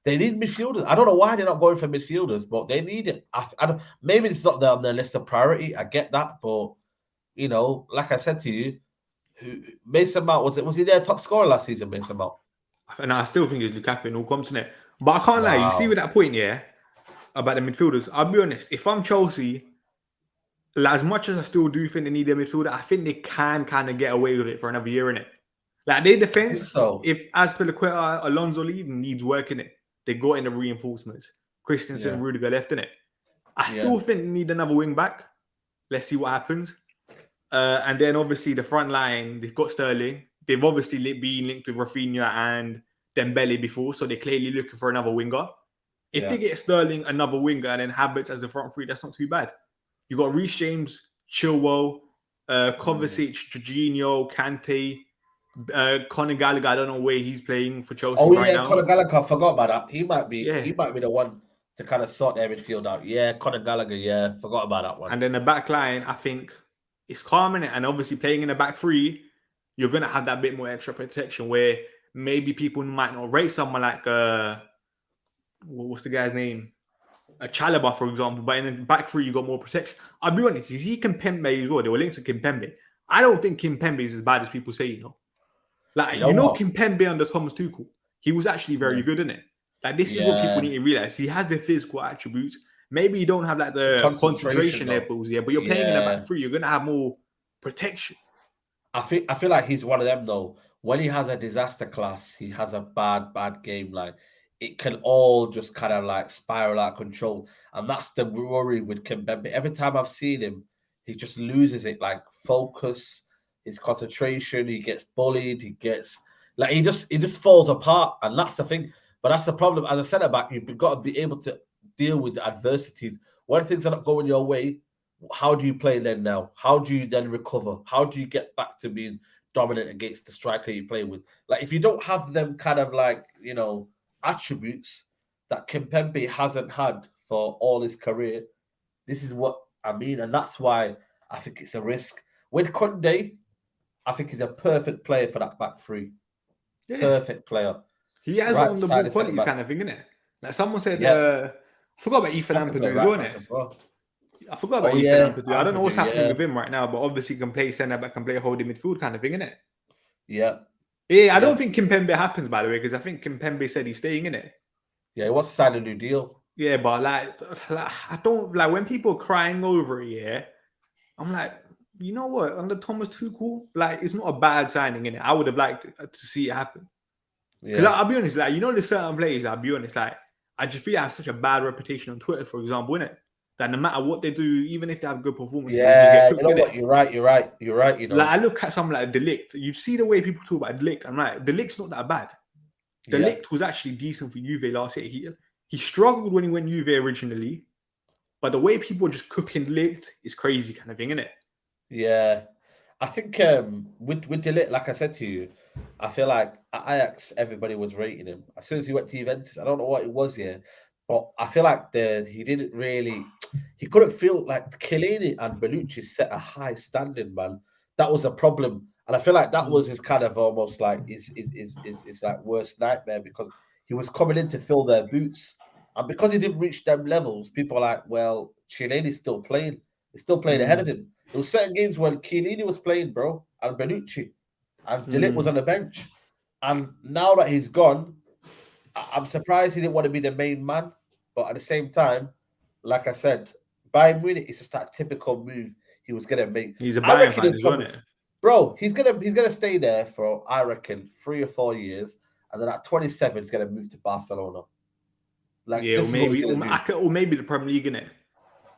they need midfielders. I don't know why they're not going for midfielders, but they need it. Maybe it's not on their list of priority. I get that, but you know, like I said to you, Mason Mount was he their top scorer last season? Mason Mount, and I still think it's Lukaku in all comps, innit? But I can't lie. You see with that point, yeah, about the midfielders. I'll be honest. If I'm Chelsea, like, as much as I still do think they need a midfielder, I think they can kind of get away with it for another year, innit? Like their defense, if Azpilicueta, Alonso leave, needs work in it, they got in the reinforcements. Christensen, Rudiger left in it. I still think they need another wing back. Let's see what happens. And then obviously the front line, they've got Sterling. They've obviously been linked with Rafinha and Dembele before, so they're clearly looking for another winger. If they get Sterling, another winger, and then Havertz as a front three, that's not too bad. You got Reece James, Chilwell, Kovacic, Jorginho, Kante. Conor Gallagher, I don't know where he's playing for Chelsea right now. Conor Gallagher, I forgot about that. He might be the one to kind of sort their midfield out. Yeah, Conor Gallagher, forgot about that one. And then the back line, I think it's calm in it. And obviously playing in the back three, you're going to have that bit more extra protection where maybe people might not rate someone like, what's the guy's name? Chalobah, for example. But in the back three, you got more protection. I'll be honest, you see Kimpembe as well. They were linked to Kimpembe. I don't think Kimpembe is as bad as people say, you know. Like, you know Kimpembe under Thomas Tuchel, he was actually very good, in it. Like, this is what people need to realize. He has the physical attributes. Maybe you don't have like the concentration levels, but you're playing in the back three. You're gonna have more protection. I feel like he's one of them though. When he has a disaster class, he has a bad game. Like it can all just kind of like spiral out of control, and that's the worry with Kimpembe. Every time I've seen him, he just loses it. Like focus. His concentration, he gets bullied, he just falls apart, and that's the thing. But that's the problem. As a centre back, you've got to be able to deal with the adversities. When things are not going your way, how do you play then now? How do you then recover? How do you get back to being dominant against the striker you play with? Like if you don't have them kind of like, you know, attributes that Kimpembe hasn't had for all his career, this is what I mean. And that's why I think it's a risk. With Koundé, I think he's a perfect player for that back three. Yeah. Perfect player. He has on the ball qualities kind of thing, isn't it? Like someone said, I forgot about Ethan Ampadu as well. I forgot about Ethan Ampadu. I don't know what's happening with him right now, but obviously he can play centre back, can play holding midfield kind of thing, isn't it? Yeah. Yeah, I don't think Kimpembe happens, by the way, because I think Kimpembe said he's staying in it. Yeah, he wants to sign a new deal. Yeah, but like I don't like when people are crying over it, I'm like, you know what? Under Thomas Tuchel, like it's not a bad signing in it. I would have liked to see it happen. Because I'll be honest, like you know, there's certain players. I'll be honest, like I just feel I have such a bad reputation on Twitter, for example, innit? That no matter what they do, even if they have good performances, you know what? You're right. You know, like I look at someone like De Ligt. You see the way people talk about De Ligt. I'm like, De Ligt's not that bad. De Ligt was actually decent for Juve last year. He struggled when he went Juve originally, but the way people are just cooking De Ligt is crazy, kind of thing, isn't it? Yeah, I think with De Ligt, like I said to you, I feel like at Ajax everybody was rating him. As soon as he went to Juventus, I don't know what it was here, but I feel like he couldn't feel like Chiellini and Bellucci set a high standing, man. That was a problem, and I feel like that was his kind of almost like his like worst nightmare because he was coming in to fill their boots, and because he didn't reach them levels, people are like, well, Chiellini's still playing. He's still playing ahead of him. There were certain games when Chiellini was playing, bro, and Bellucci, and De Ligt was on the bench. And now that he's gone, I'm surprised he didn't want to be the main man, but at the same time, like I said, Bayern Munich is just that typical move he was gonna make. He's a I Bayern reckon fan he'll as well, probably, isn't it? bro, he's gonna stay there for I reckon 3 or 4 years, and then at 27 he's gonna move to Barcelona. Like Yeah, this is what he's gonna do. or maybe the Premier League, innit?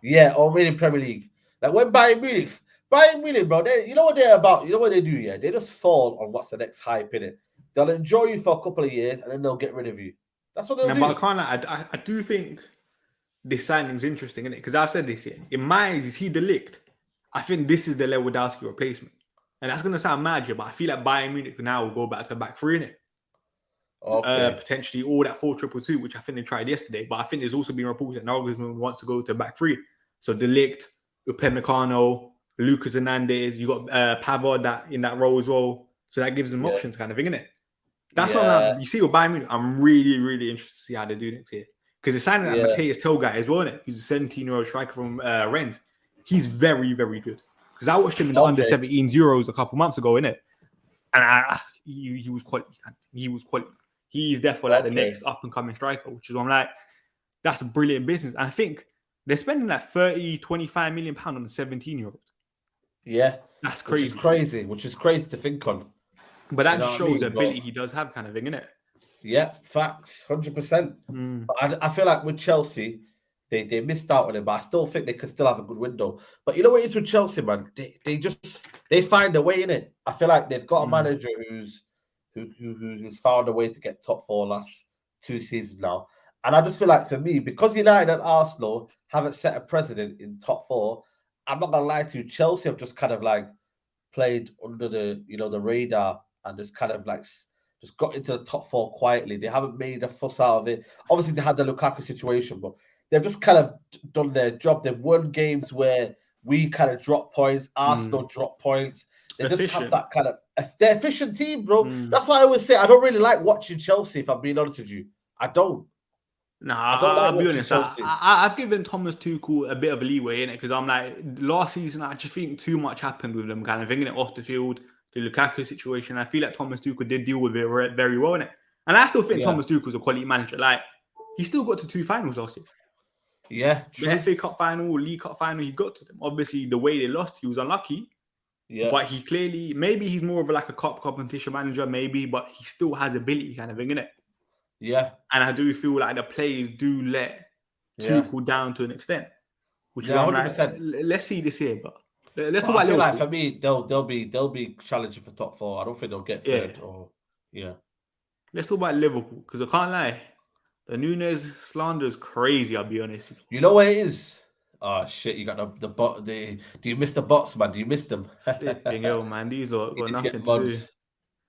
Yeah, or maybe Premier League. Like when Bayern Munich, bro, you know what they're about. You know what they do? Yeah, they just fall on what's the next hype in it. They'll enjoy you for a couple of years, and then they'll get rid of you. That's what they'll do. But I can't. I do think this signing's interesting, innit? Because I've said this here. In my eyes, is he De Ligt? I think this is the Lewandowski replacement, and that's gonna sound mad here, but I feel like Bayern Munich now will go back to back three, innit? Okay. Potentially all that 4-2-2, which I think they tried yesterday. But I think there's also been reports that Nagelsmann wants to go to back three. So De Ligt, Upamecano, Lucas Hernandez, you got Pavard that in that role as well. So that gives them options, kind of thing, innit? That's what you see with Bayern Munich. I'm really, really interested to see how they do next year. Because they're signing that Matthias Tel guy as well, innit? He's a 17-year-old striker from Rennes. He's very, very good. Because I watched him in the under 17s Euros a couple months ago, innit? And he was quality. He was quality. He's definitely like the next up-and-coming striker, which is why I'm like, that's a brilliant business. And I think they're spending like 25 million pounds on a 17-year-old. Yeah. That's crazy. Which is crazy to think on. But that just shows the ability he does have, kind of thing, innit? Yeah, facts, 100%. But I feel like with Chelsea, they missed out on it, but I still think they could still have a good window. But you know what it is with Chelsea, man? They find a way in it. I feel like they've got a manager who's found a way to get top four last 2 seasons now. And I just feel like for me, because United and Arsenal haven't set a precedent in top four, I'm not gonna lie to you, Chelsea have just kind of like played under the radar and just kind of like just got into the top four quietly. They haven't made a fuss out of it. Obviously, they had the Lukaku situation, but they've just kind of done their job. They've won games where we kind of drop points, Arsenal drop points. They just have that kind of they're efficient team, bro. That's why I always say I don't really like watching Chelsea, if I'm being honest with you. I don't. I'll be honest. I've given Thomas Tuchel a bit of a leeway in it because I'm like, last season, I just think too much happened with them, kind of thinking it off the field, the Lukaku situation. I feel like Thomas Tuchel did deal with it very well in it. And I still think Thomas Tuchel's a quality manager. Like, he still got to 2 finals last year. Yeah, true. The FA Cup final, League Cup final, he got to them. Obviously, the way they lost, he was unlucky. Yeah. But he clearly, maybe he's more of like a cup competition manager, maybe, but he still has ability, kind of thing, innit? Yeah. And I do feel like the players do let Tuchel down to an extent. Which is 100%. Like, let's see this year, but let's talk about Liverpool. Like for me, they'll be challenging for top four. I don't think they'll get third Let's talk about Liverpool, because I can't lie. The Nunez slander is crazy, I'll be honest. You know what it is? Oh shit! You got the bot. Do you miss the bots, man? Do you miss them? Man, these lot got nothing to do.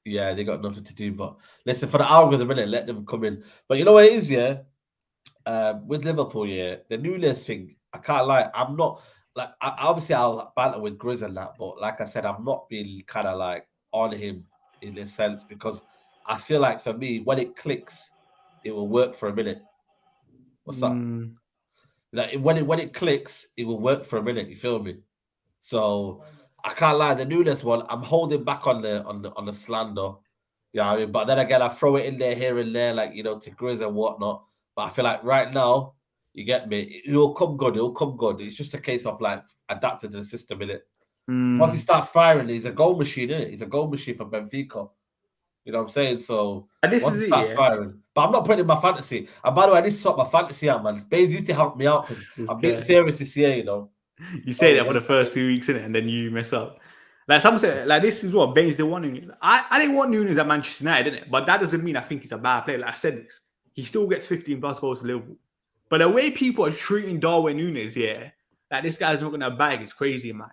Yeah, they got nothing to do. But listen, for the algorithm, minute, let them come in. But you know what it is, with Liverpool, the Nunez thing. I can't lie. I'm not like. Obviously, I'll banter with Grizz and that, but like I said, I'm not being kind of like on him in a sense because I feel like for me, when it clicks, it will work for a minute. What's up? Like when it clicks, it will work for a minute. You feel me? So I can't lie. The Nunez one, I'm holding back on the slander. You know what I mean? But then again, I throw it in there here and there, like to Grizz and whatnot. But I feel like right now, you get me. It will come good. It will come good. It's just a case of like adapting to the system, innit? Once he starts firing, he's a goal machine, innit? He's a goal machine for Benfica. You know what I'm saying? So once he starts firing, but I'm not putting in my fantasy. And by the way, I need to sort my fantasy out, man. Baines needs to help me out because I'm being serious this year. You say that for the first 2 weeks, innit? And then you mess up. Like some say, like this is what Baines didn't want Nunez. I didn't want Nunez at Manchester United, didn't it? But that doesn't mean I think he's a bad player. Like I said this, he still gets 15 plus goals for Liverpool. But the way people are treating Darwin Nunez, like this guy's not gonna bag is crazy, man.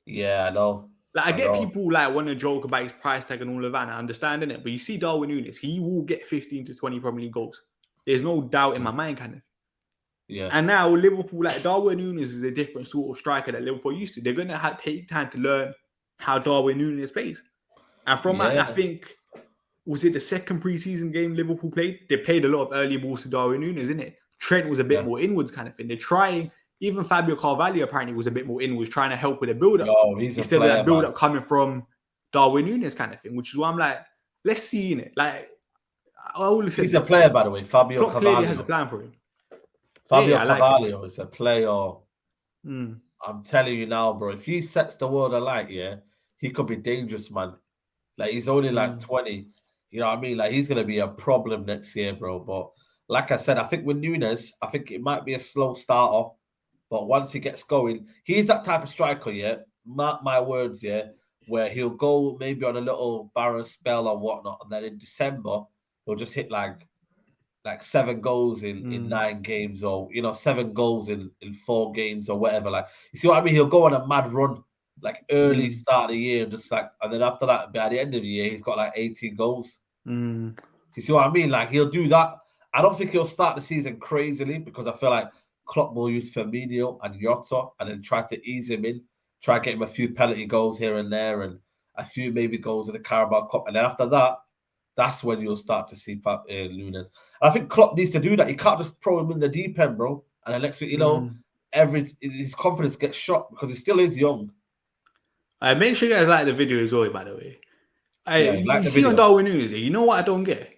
Yeah, I know. Like I get people like want to joke about his price tag and all of that, and I understand, innit? But you see Darwin Nunez, he will get 15 to 20 Premier League goals. There's no doubt in my mind, kind of. Yeah. And now Liverpool, like Darwin Nunez is a different sort of striker that Liverpool used to. They're gonna have to take time to learn how Darwin Nunez plays. And from that, I think, was it the second preseason game Liverpool played? They played a lot of early balls to Darwin Nunez, innit? Trent was a bit more inwards kind of thing. They're trying. Even Fabio Carvalho apparently was a bit more inwards, trying to help with the build-up. Instead of that build-up coming from Darwin Nunez kind of thing, which is why I'm like, let's see in it. Like, always said He's a this. player, by the way. Fabio Klopp clearly has a Carvalho. plan for him. Fabio I like Carvalho is a player. Mm. I'm telling you now, bro. If he sets the world alight, yeah, he could be dangerous, man. Like he's only like 20. You know what I mean? Like he's gonna be a problem next year, bro. But like I said, I think with Nunez, I think it might be a slow starter. But once he gets going, he's that type of striker, yeah. Mark my words, yeah, where he'll go maybe on a little barren spell or whatnot, and then in December he'll just hit like 7 goals in 9 games, or 7 goals in 4 games or whatever. Like, you see what I mean? He'll go on a mad run, like early start of the year, just like, and then after that, by the end of the year, he's got like 18 goals. You see what I mean? Like, he'll do that. I don't think he'll start the season crazily, because I feel like Klopp will use Firmino and Jota and then try to ease him in, try to get him a few penalty goals here and there, and a few maybe goals in the Carabao Cup. And then after that, that's when you'll start to see Nunez. And I think Klopp needs to do that. He can't just throw him in the deep end, bro. And the next week, his confidence gets shot, because he still is young. Make sure you guys like the video as well, by the way. You see video. on Darwin Nunez, you know what I don't get?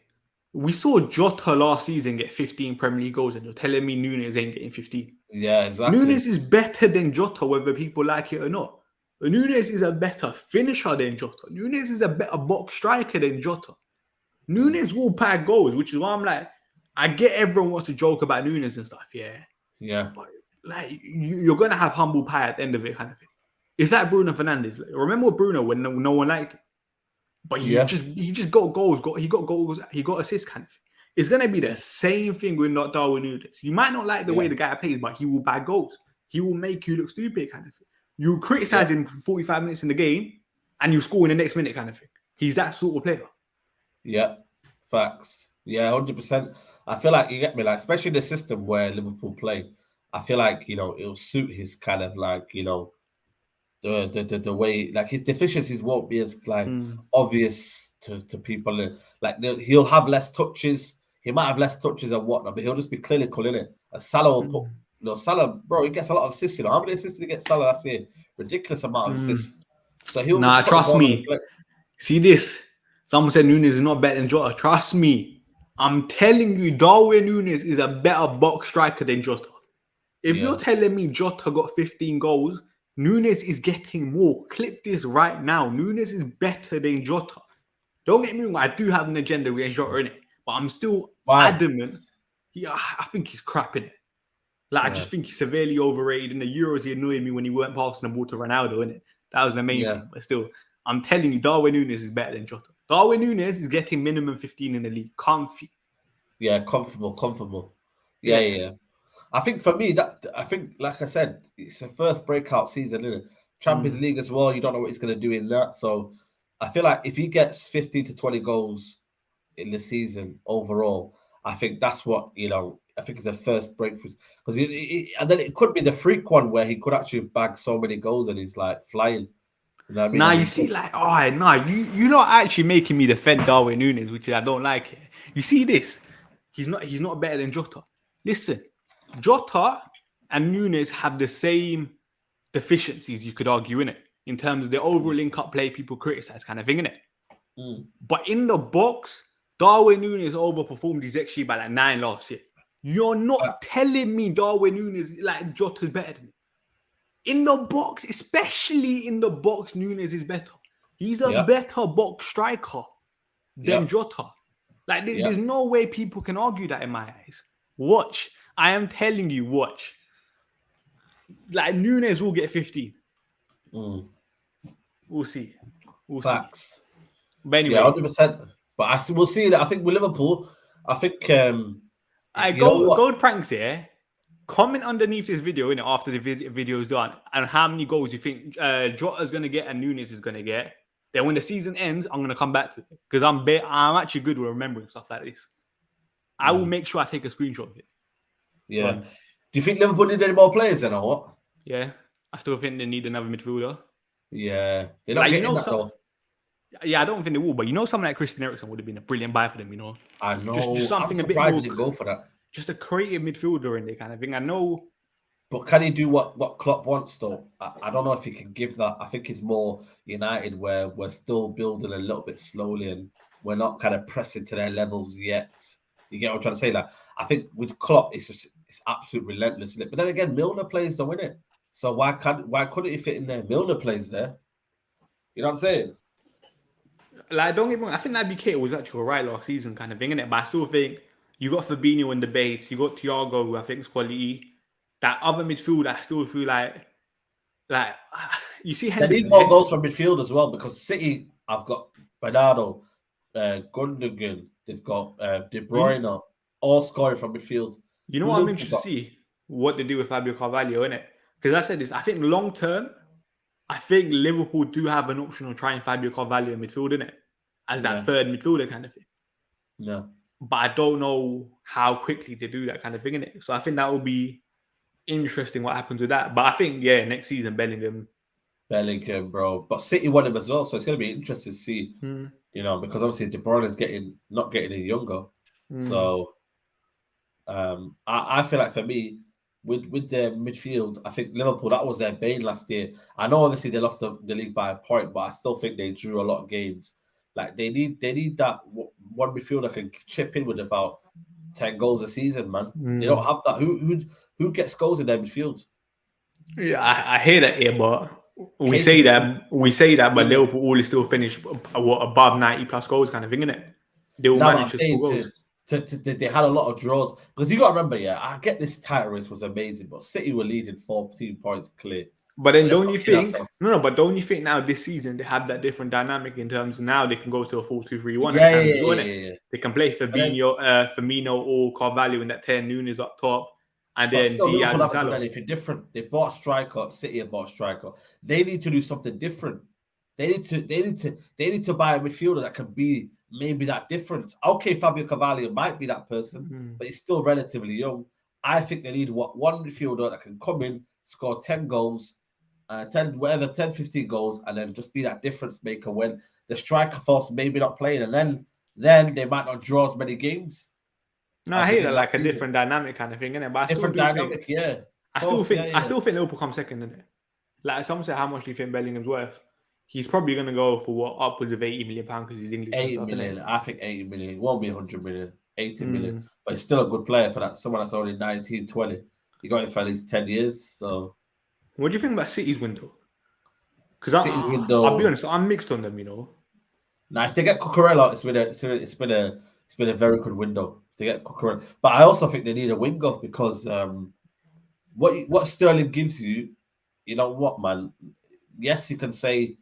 We saw Jota last season get 15 Premier League goals, and you're telling me Nunez ain't getting 15. Yeah, exactly. Nunez is better than Jota, whether people like it or not. Nunez is a better finisher than Jota. Nunez is a better box striker than Jota. Nunez will pad goals, which is why I'm like, I get everyone wants to joke about Nunez and stuff, yeah. But like, you're gonna have humble pie at the end of it, kind of thing. It's like Bruno Fernandes. Like, remember Bruno when no one liked it, but he just got goals. He got goals. He got assists, kind of thing. It's gonna be the same thing with not Darwin Nunez. You might not like the way the guy plays, but he will bag goals. He will make you look stupid, kind of thing. You criticize him for 45 minutes in the game, and you score in the next minute, kind of thing. He's that sort of player. Yeah, facts. Yeah, 100%. I feel like, you get me, like, especially the system where Liverpool play, I feel like, it'll suit his kind of like, the way, like, his deficiencies won't be as like obvious to people. Like, he'll have less touches. He might have less touches and whatnot, but he'll just be clinical in it. And Salah will put, Salah, bro, he gets a lot of assists. How many assists did he get Salah last year? Ridiculous amount of assists. So he'll trust me. See this. Someone said Nunez is not better than Jota. Trust me. I'm telling you, Darwin Nunez is a better box striker than Jota. If you're telling me Jota got 15 goals, Nunez is getting more. Clip this right now. Nunez is better than Jota. Don't get me wrong, I do have an agenda against Jota in it, but I'm still adamant. I think he's crap in it. Like, I just think he's severely overrated. In the Euros, he annoyed me when he weren't passing the ball to Ronaldo, innit? That was the main thing. But still, I'm telling you, Darwin Nunez is better than Jota. Darwin Nunez is getting minimum 15 in the league. Comfy. Yeah, comfortable. Yeah. I think for me, like I said, it's a first breakout season, isn't it? Champions League as well. You don't know what he's going to do in that. So I feel like if he gets 15 to 20 goals in the season overall, I think that's what, I think it's a first breakthrough. Because and then it could be the freak one where he could actually bag so many goals and he's like flying. You know what I mean? Nah, you see, like, you're not actually making me defend Darwin Nunez, which I don't like it. You see this? He's not better than Jota. Listen, Jota and Nunez have the same deficiencies, you could argue, in it, in terms of the overall link-up play people criticize, kind of thing, innit? But in the box, Darwin Nunez overperformed his XG by like 9 last year. You're not telling me Darwin Nunez, like, Jota's better than him. In the box, especially in the box, Nunez is better. He's a better box striker than Jota. Like, there's no way people can argue that in my eyes. Watch. I am telling you, watch. Like, Nunez will get 15. We'll see. Facts. But anyway. Yeah, 100%. But we'll see that. I think with Liverpool, I think... Gold Pranks here. Comment underneath this video, after the video is done, and how many goals you think Jota's going to get and Nunez is going to get. Then when the season ends, I'm going to come back to it. Because I'm actually good with remembering stuff like this. I will make sure I take a screenshot of it. Yeah. Do you think Liverpool need any more players then, or what? Yeah. I still think they need another midfielder. Yeah. They're not getting that, though. Yeah, I don't think they will. But someone like Christian Eriksen would have been a brilliant buy for them, I know. Just something I'm a bit surprised more... they didn't go for that. Just a creative midfielder in there kind of thing. I know But can he do what Klopp wants though? I don't know if he can give that. I think he's more United where we're still building a little bit slowly and we're not kind of pressing to their levels yet. You get what I'm trying to say? Like I think with Klopp, it's absolutely relentless in it. But then again, Milner plays though, innit? So why couldn't he fit in there? Milner plays there. You know what I'm saying? Like, don't get me wrong, I think Naby Keita was actually alright last season, kind of thing, innit? But I still think you got Fabinho in the base, you got Thiago, who I think is quality. That other midfield, I still feel like you see They Henderson. need more goals from midfield as well because City have got Bernardo, Gundogan, they've got De Bruyne, all scoring from midfield. You know what I'm interested to see? What they do with Fabio Carvalho, innit? Because I said this, I think long term, I think Liverpool do have an option of trying Fabio Carvalho in midfield, innit? As that third midfielder kind of thing. Yeah. But I don't know how quickly they do that kind of thing, innit? So I think that will be interesting what happens with that. But I think, next season, Bellingham, bro. But City won him as well, so it's going to be interesting to see, because obviously De Bruyne is not getting any younger. So I feel like for me, with their midfield, I think Liverpool, that was their bane last year. I know obviously they lost the league by a point, but I still think they drew a lot of games. Like they need that one midfielder that can chip in with about 10 goals a season, man. They don't have that. Who gets goals in their midfield? Yeah, I hear that here, but we say that, but Liverpool always still finish above 90 plus goals, kind of thing, innit? They will manage to score goals. They had a lot of draws because you got to remember, I get this title race was amazing, but City were leading 14 points clear. But then don't you think? But don't you think now this season they have that different dynamic in terms of now they can go to a 4-2-3-1? Yeah. They can play Firmino or Carvalho in that 10, Nunez up top, and then Diaz and Salah. Anything different. They bought a striker. City have bought a striker. They need to do something different. They need to buy a midfielder that can be maybe that difference. Okay, Fabio Carvalho might be that person, but he's still relatively young. I think they need one midfielder that can come in, score 10 goals, 10, 15 goals, and then just be that difference maker when the striker force maybe not playing, and then they might not draw as many games. No, I hate that, like a different dynamic kind of thing, innit? But I still think Liverpool come second, innit? Like some say, how much do you think Bellingham's worth? He's probably going to go for upwards of £80 million because he's English. 80 million. I think 80 million. It won't be 100 million. 80 million. But he's still a good player for that. Someone that's only 19, 20. You got him for at least 10 years. So, what do you think about City's window? Because I'll be honest, I'm mixed on them. Now, if they get Cucurella, it's been a very good window to get Cucurella. But I also think they need a winger because what Sterling gives you, you know what, man? Yes, you can say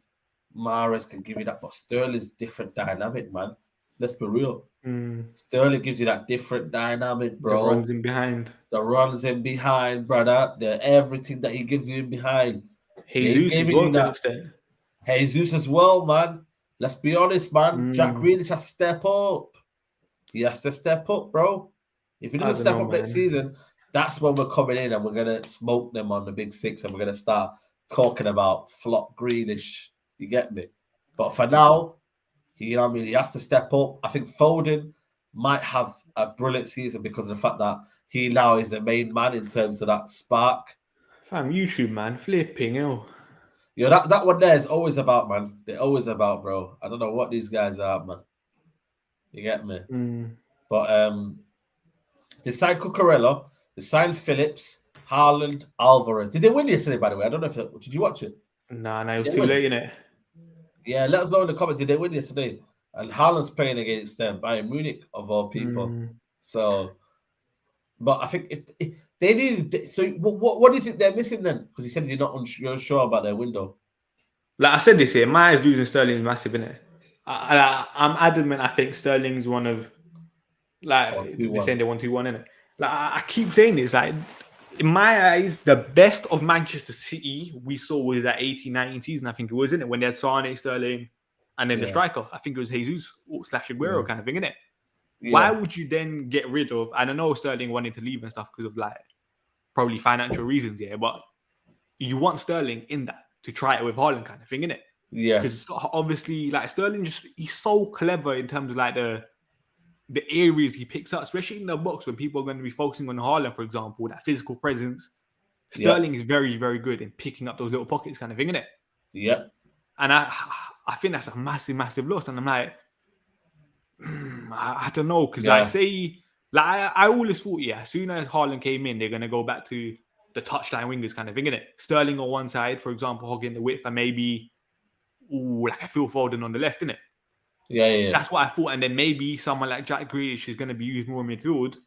Mahrez can give you that, but Sterling's different dynamic, man. Let's be real. Sterling gives you that different dynamic, bro. The runs in behind, brother. Everything that he gives you in behind. Jesus as well to an extent. Jesus as well, man. Let's be honest, man. Jack Grealish has to step up. He has to step up, bro. If he doesn't step up next season, that's when we're coming in and we're going to smoke them on the big six and we're going to start talking about flop Grealish. You get me? But for now, he has to step up. I think Foden might have a brilliant season because of the fact that he now is the main man in terms of that spark. Fam, YouTube, man. Flipping hell. Yeah, that one there is always about, man. They're always about, bro. I don't know what these guys are, man. You get me? But they signed Cucurella, they signed Phillips, Haaland, Alvarez. Did they win yesterday, by the way? I don't know did you watch it? Nah, it was too late, innit? Yeah, let us know in the comments. Did they win yesterday? And Haaland's playing against them, Bayern Munich, of all people. So, but I think if they need... So, what do you think they're missing then? Because he said you're unsure about their window. Like I said this here, my eyes losing Sterling is massive, innit? I'm adamant I think Sterling's one of... Like, they're saying they 1-2-1, innit? Like, I keep saying this, like... In my eyes, the best of Manchester City we saw was that 18-19 season, I think it was, innit? When they had Sane, Sterling, and then the striker. I think it was Jesus / Aguero kind of thing, innit? Yeah. Why would you then get rid of... And I know Sterling wanted to leave and stuff because of, like, probably financial reasons, but you want Sterling in that to try it with Haaland kind of thing, innit? Yeah. Because obviously, like, Sterling he's so clever in terms of, like, the areas he picks up, especially in the box when people are going to be focusing on Haaland, for example, that physical presence. Sterling is very, very good in picking up those little pockets kind of thing, isn't it? Yeah. And I think that's a massive, massive loss. And I'm like, I don't know, because I always thought, as soon as Haaland came in, they're gonna go back to the touchline wingers kind of thing, innit? Sterling on one side, for example, hogging the width, and maybe like a Phil Foden on the left, innit? Yeah. That's what I thought, and then maybe someone like Jack Grealish is gonna be used more in midfield.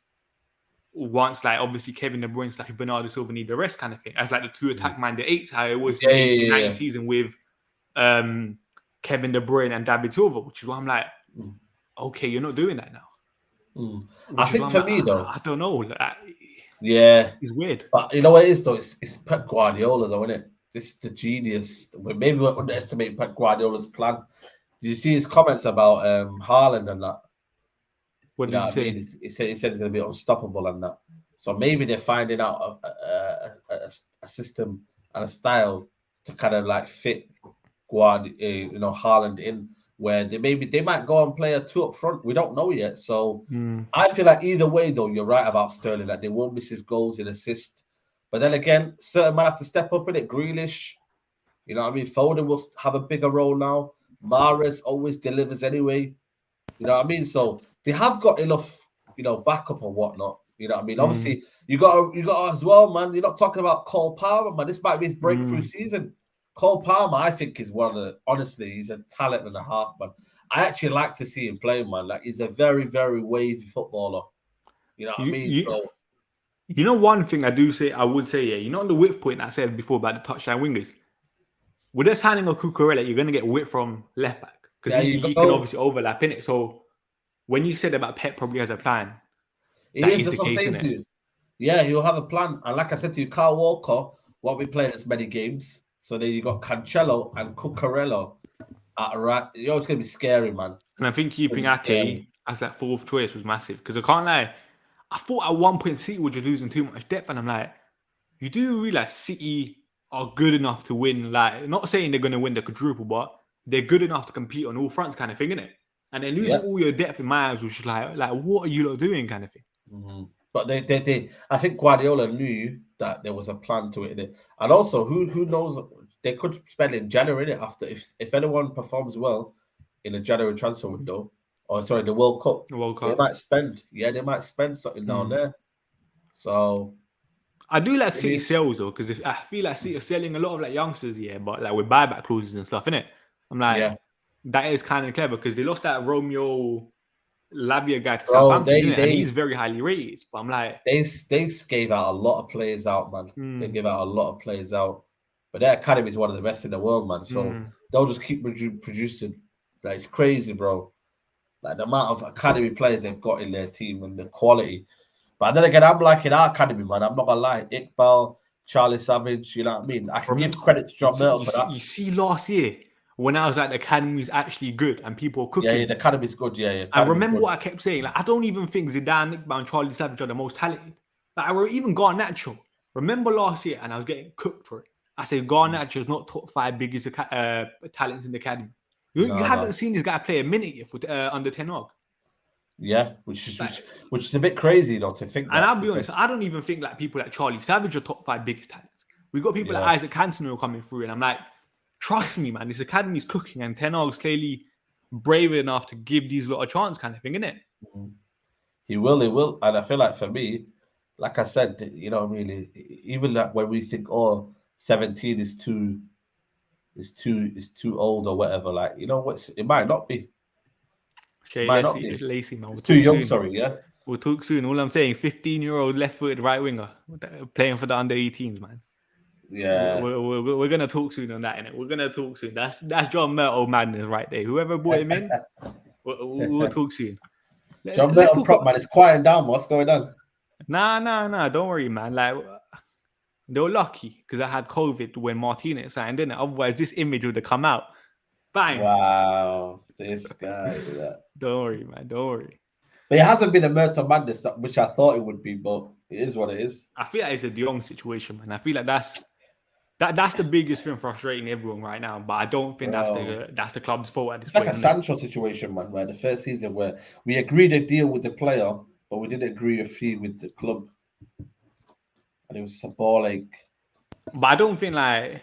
Once, like, obviously Kevin De Bruyne / Bernardo Silva need the rest kind of thing, as like the two attack-minded eights, how it was in the 1990s season with Kevin De Bruyne and David Silva, which is why I'm like, okay, you're not doing that now. I think for me, though, I don't know. It's weird. But you know what it is, though? It's Pep Guardiola, though, isn't it? This is the genius. Maybe we're underestimating Pep Guardiola's plan. Did you see his comments about Haaland and that? What did he say? I mean? He said he's going to be unstoppable and that. So maybe they're finding out a system and a style to kind of like fit Haaland in, where they might go and play a two up front. We don't know yet. So I feel like either way, though, you're right about Sterling. Like, they won't miss his goals in assist. But then again, certain might have to step up in it. Grealish, you know what I mean? Foden will have a bigger role now. Mahrez always delivers anyway. You know what I mean? So they have got enough, backup or whatnot. You know what I mean? Obviously, you got as well, man. You're not talking about Cole Palmer, man. This might be his breakthrough season. Cole Palmer, I think, is honestly, he's a talent and a half, man. I actually like to see him play, man. Like, he's a very, very wavy footballer. You know what I mean? You know, one thing I would say, on the width point I said before about the touchline wingers, with the signing of Cucurella, you're going to get width from left back, because he can obviously overlap in it. So when you said about Pep probably has a plan, that's what I'm saying to you. Yeah, he'll have a plan. And like I said to you, Kyle Walker won't be playing as many games. So then you got Cancelo and Cucurella at right. It's going to be scary, man. And I think keeping Ake as that fourth choice was massive, because I can't lie, I thought at one point City were just losing too much depth, and I'm like, you do realize City are good enough to win, like, not saying they're going to win the quadruple, but they're good enough to compete on all fronts kind of thing, innit? And then losing all your depth in my eyes was just like, what are you lot doing kind of thing? But they I think Guardiola knew that there was a plan to it. And also, who knows, they could spend in January after, if anyone performs well in the January transfer window, the World Cup. They might spend something down there. So I do like City sales, though, because I feel like City are selling a lot of like youngsters, but like with buyback clauses and stuff, innit? I'm like, that is kind of clever, because they lost that Romeo Lavia guy to Southampton, and he's very highly rated. But I'm like, they gave out a lot of players out, man. They gave out a lot of players out, but their academy is one of the best in the world, man. So they'll just keep producing. Like, it's crazy, bro. Like, the amount of academy players they've got in their team and the quality. But then again, I'm liking our academy, man. I'm not gonna lie. Iqbal, Charlie Savage, you know what I mean? I can give credit to John Murtle for that. You see, last year, when I was like, the academy is actually good and people are cooking. Yeah, the academy's good. Yeah. I remember what I kept saying. Like, I don't even think Zidane, Iqbal, and Charlie Savage are the most talented. Like, I even Garnacho. Remember last year, and I was getting cooked for it. I said Garnacho is not top 5 biggest talents in the academy. You haven't seen this guy play a minute yet for under tenure. Yeah, which is a bit crazy, though, to think. And I'll be honest, I don't even think like people like Charlie Savage are top 5 biggest talents. We got people like Isaac Cantona coming through, and I'm like, trust me, man, this academy is cooking, and Ten Hag's clearly brave enough to give these lot a chance, kind of thing, isn't it? He will, and I feel like for me, like I said, really, even like when we think, 17 is too old or whatever, like, it might not be. Okay, let's see. Lacy, man. It's too young, sorry, yeah. We'll talk soon. All I'm saying, 15-year-old left-footed right winger playing for the under-18s, man. Yeah, we're gonna talk soon on that, innit? We're gonna talk soon. That's John Murtle madness right there. Whoever brought him in, we'll talk soon. John Murtle prop, man. It's quieting down. What's going on? Nah. Don't worry, man. Like, they were lucky because I had COVID when Martinez signed, didn't it? Otherwise, this image would have come out. Bang! Wow, this guy. Don't worry, man. Don't worry. But it hasn't been a Murtle madness, which I thought it would be, but it is what it is. I feel like it's the De Jong situation, man. I feel like that's the biggest thing frustrating everyone right now. But I don't think that's the club's fault at this point. It's like a Sancho situation, man, where the first season where we agreed a deal with the player, but we didn't agree a fee with the club. And it was a ball ache. But I don't think like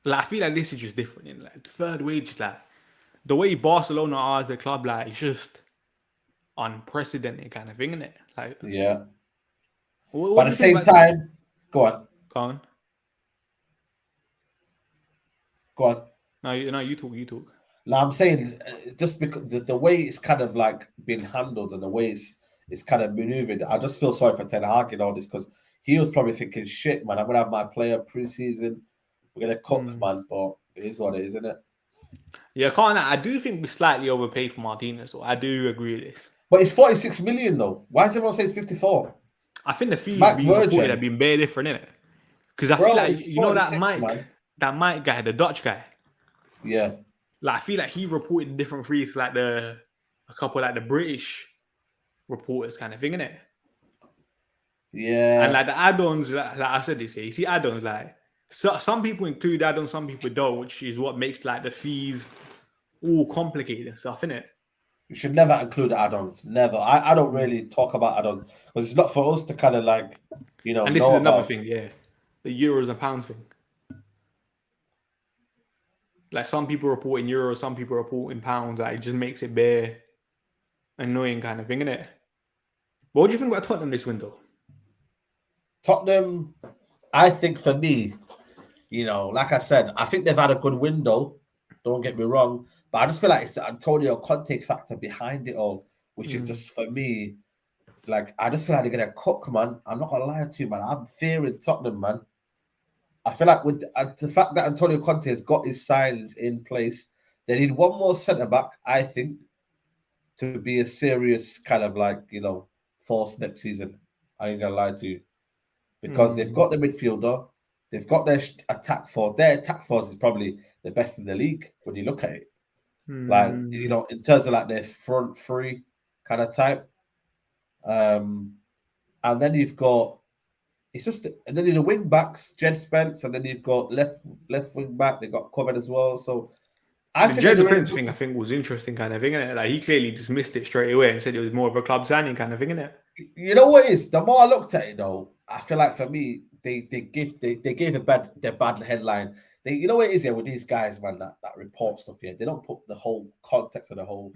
I feel like this is just different. In like the third wage, like the way Barcelona are as a club, like it's just unprecedented kind of thing, isn't it? Like, Yeah. what But do at you the think same about? time, go on. Go on. Go on. No, you talk. You talk. Now I'm saying just because the way it's kind of like been handled and the way it's kind of maneuvered, I just feel sorry for Ten Hag in all this because he was probably thinking, "Shit, man, I'm gonna have my player preseason. We're gonna cook, man." But it is what it is, isn't it? Yeah, can't. I do think we slightly overpaid for Martinez, so I do agree with this. But it's 46 million though. Why does everyone say it's 54? I think the fees Mac being reported have Virgin, been very different, innit? Because I feel bro, like it's that 46, Mike, man. guy, the Dutch guy. Yeah, Like I feel like he reported different fees to like a couple like the British reporters kind of thing, innit? And yeah. like the add-ons, like I've said this here, you see add-ons like some people include add-ons, some people don't, which is what makes like the fees all complicated and stuff, innit? You should never include add-ons. Never. I don't really talk about add-ons because it's not for us to kind of like, And this is know another about. thing, yeah, the euros and pounds thing. Like some people report in euros, some people report in pounds. Like it just makes it bare annoying kind of thing, innit? But what do you think about Tottenham this window? Tottenham, I think for me, like I said, I think they've had a good window. Don't get me wrong, but I just feel like it's the Antonio Conte factor behind it all, which is just for me, like I just feel like they're gonna cook, man. I'm not gonna lie to you, man. I'm fearing Tottenham, man. I feel like with the fact that Antonio Conte has got his signs in place, they need one more centre back, I think, to be a serious kind of like force next season. I ain't gonna lie to you because they've got the midfielder, they've got their attack force. Their attack force is probably the best in the league when you look at it. Like in terms of like their front three kind of type. And then you've got and then the wing backs, Jed Spence, and then you've got left wing back. They got covered as well. So I The think they're Jed doing Spence thing, I think, was interesting kind of thing, innit? Like he clearly dismissed it straight away and said it was more of a club signing kind of thing, innit? You know what it is? The more I looked at it, though, I feel like for me, they gave their bad headline. You know what it is here with these guys, man, that report stuff here. They don't put the whole context of the whole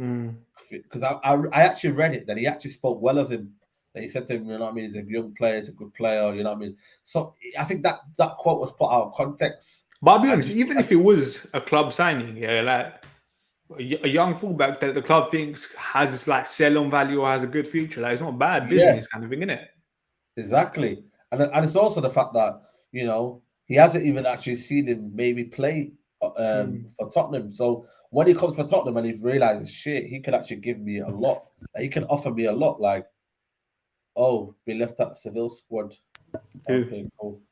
because I actually read it that he actually spoke well of him. That he said to him, you know what I mean, he's a young player, he's a good player, you know what I mean. So I think that quote was put out of context. But I'll be honest, even if it was a club signing, yeah, like a young fullback that the club thinks has like sell-on value or has a good future, like it's not bad business kind of thing, innit? Exactly. And it's also the fact that, he hasn't even actually seen him maybe play for Tottenham. So when he comes for Tottenham and he realizes, shit, he can actually give me a lot. He can offer me a lot. Like, we left at the Seville squad. Okay, cool.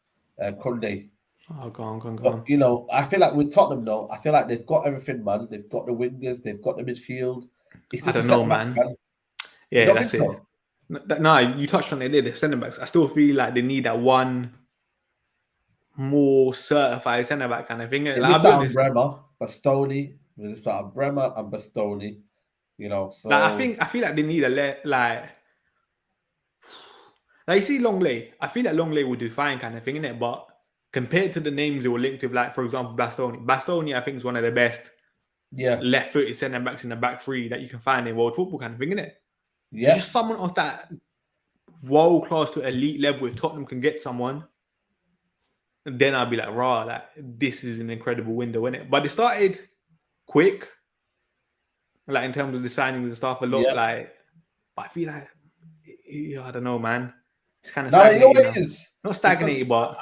Kunde. Oh, go on. But, I feel like with Tottenham, though, I feel like they've got everything, man. They've got the wingers, they've got the midfield. It's I just don't know, man. Yeah, you don't that's think it. so? No, you touched on it there, the centre backs. I still feel like they need that one more certified centre back kind of thing. They Like, missed I'll be out on honest. Bremer, Bastoni. They missed out on Bremer and Bastoni. So Like, I feel like they need like you see Longley. I feel like Longley will do fine kind of thing, innit? But compared to the names they were linked with, like for example, Bastoni, I think is one of the best left-footed centre backs in the back three that you can find in world football kind of thing, innit? Yeah. Just someone of that world class to elite level. If Tottenham can get someone, then I'll be like, raw, like this is an incredible window, innit? But it started quick, like in terms of the signings and stuff, a lot. Like, but I feel like, I don't know, man. It's kind of stagnated. You know what it is? Not stagnated, but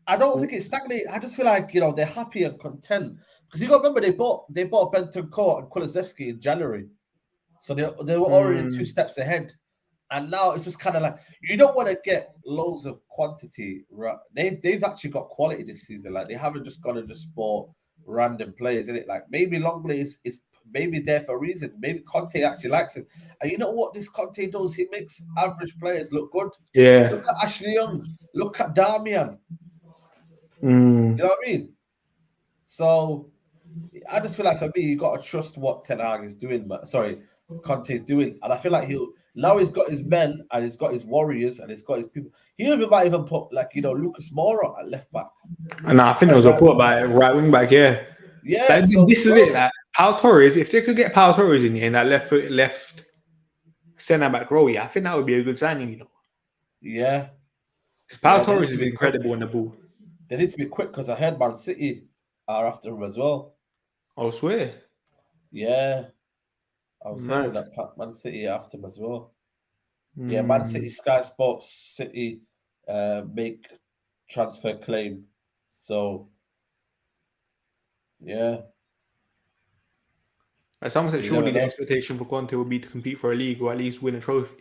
I don't think it's stagnated. I just feel like they're happy and content because you got to remember they bought Bentancur and Kulusevski in January, so they were already 2 steps ahead, and now it's just kind of like you don't want to get loads of quantity. Right? They've actually got quality this season. Like they haven't just gone and just bought random players in it. Like maybe Longley is maybe there for a reason. Maybe Conte actually likes him. And you know what this Conte does? He makes average players look good. Yeah. Look at Ashley Young. Look at Darmian. You know what I mean? So I just feel like for me, you got to trust what Ten Hag is doing. Conte is doing, and I feel like Now he's got his men and he's got his warriors and he's got his people. He might even put Lucas Moura at left back. And I think it was a put by right wing back. Yeah. Yeah. This is it. Like Pau Torres, if they could get Pau Torres in here in that left centre back row, I think that would be a good signing. Yeah. Because Pau Torres is incredible in the ball. They need to be quick because I heard Man City are after him as well. I swear. Yeah. I was saying that Man City are after him as well. Yeah, Man City, Sky Sports City make transfer claim. So, yeah. As someone said, surely the expectation for Conte would be to compete for a league or at least win a trophy.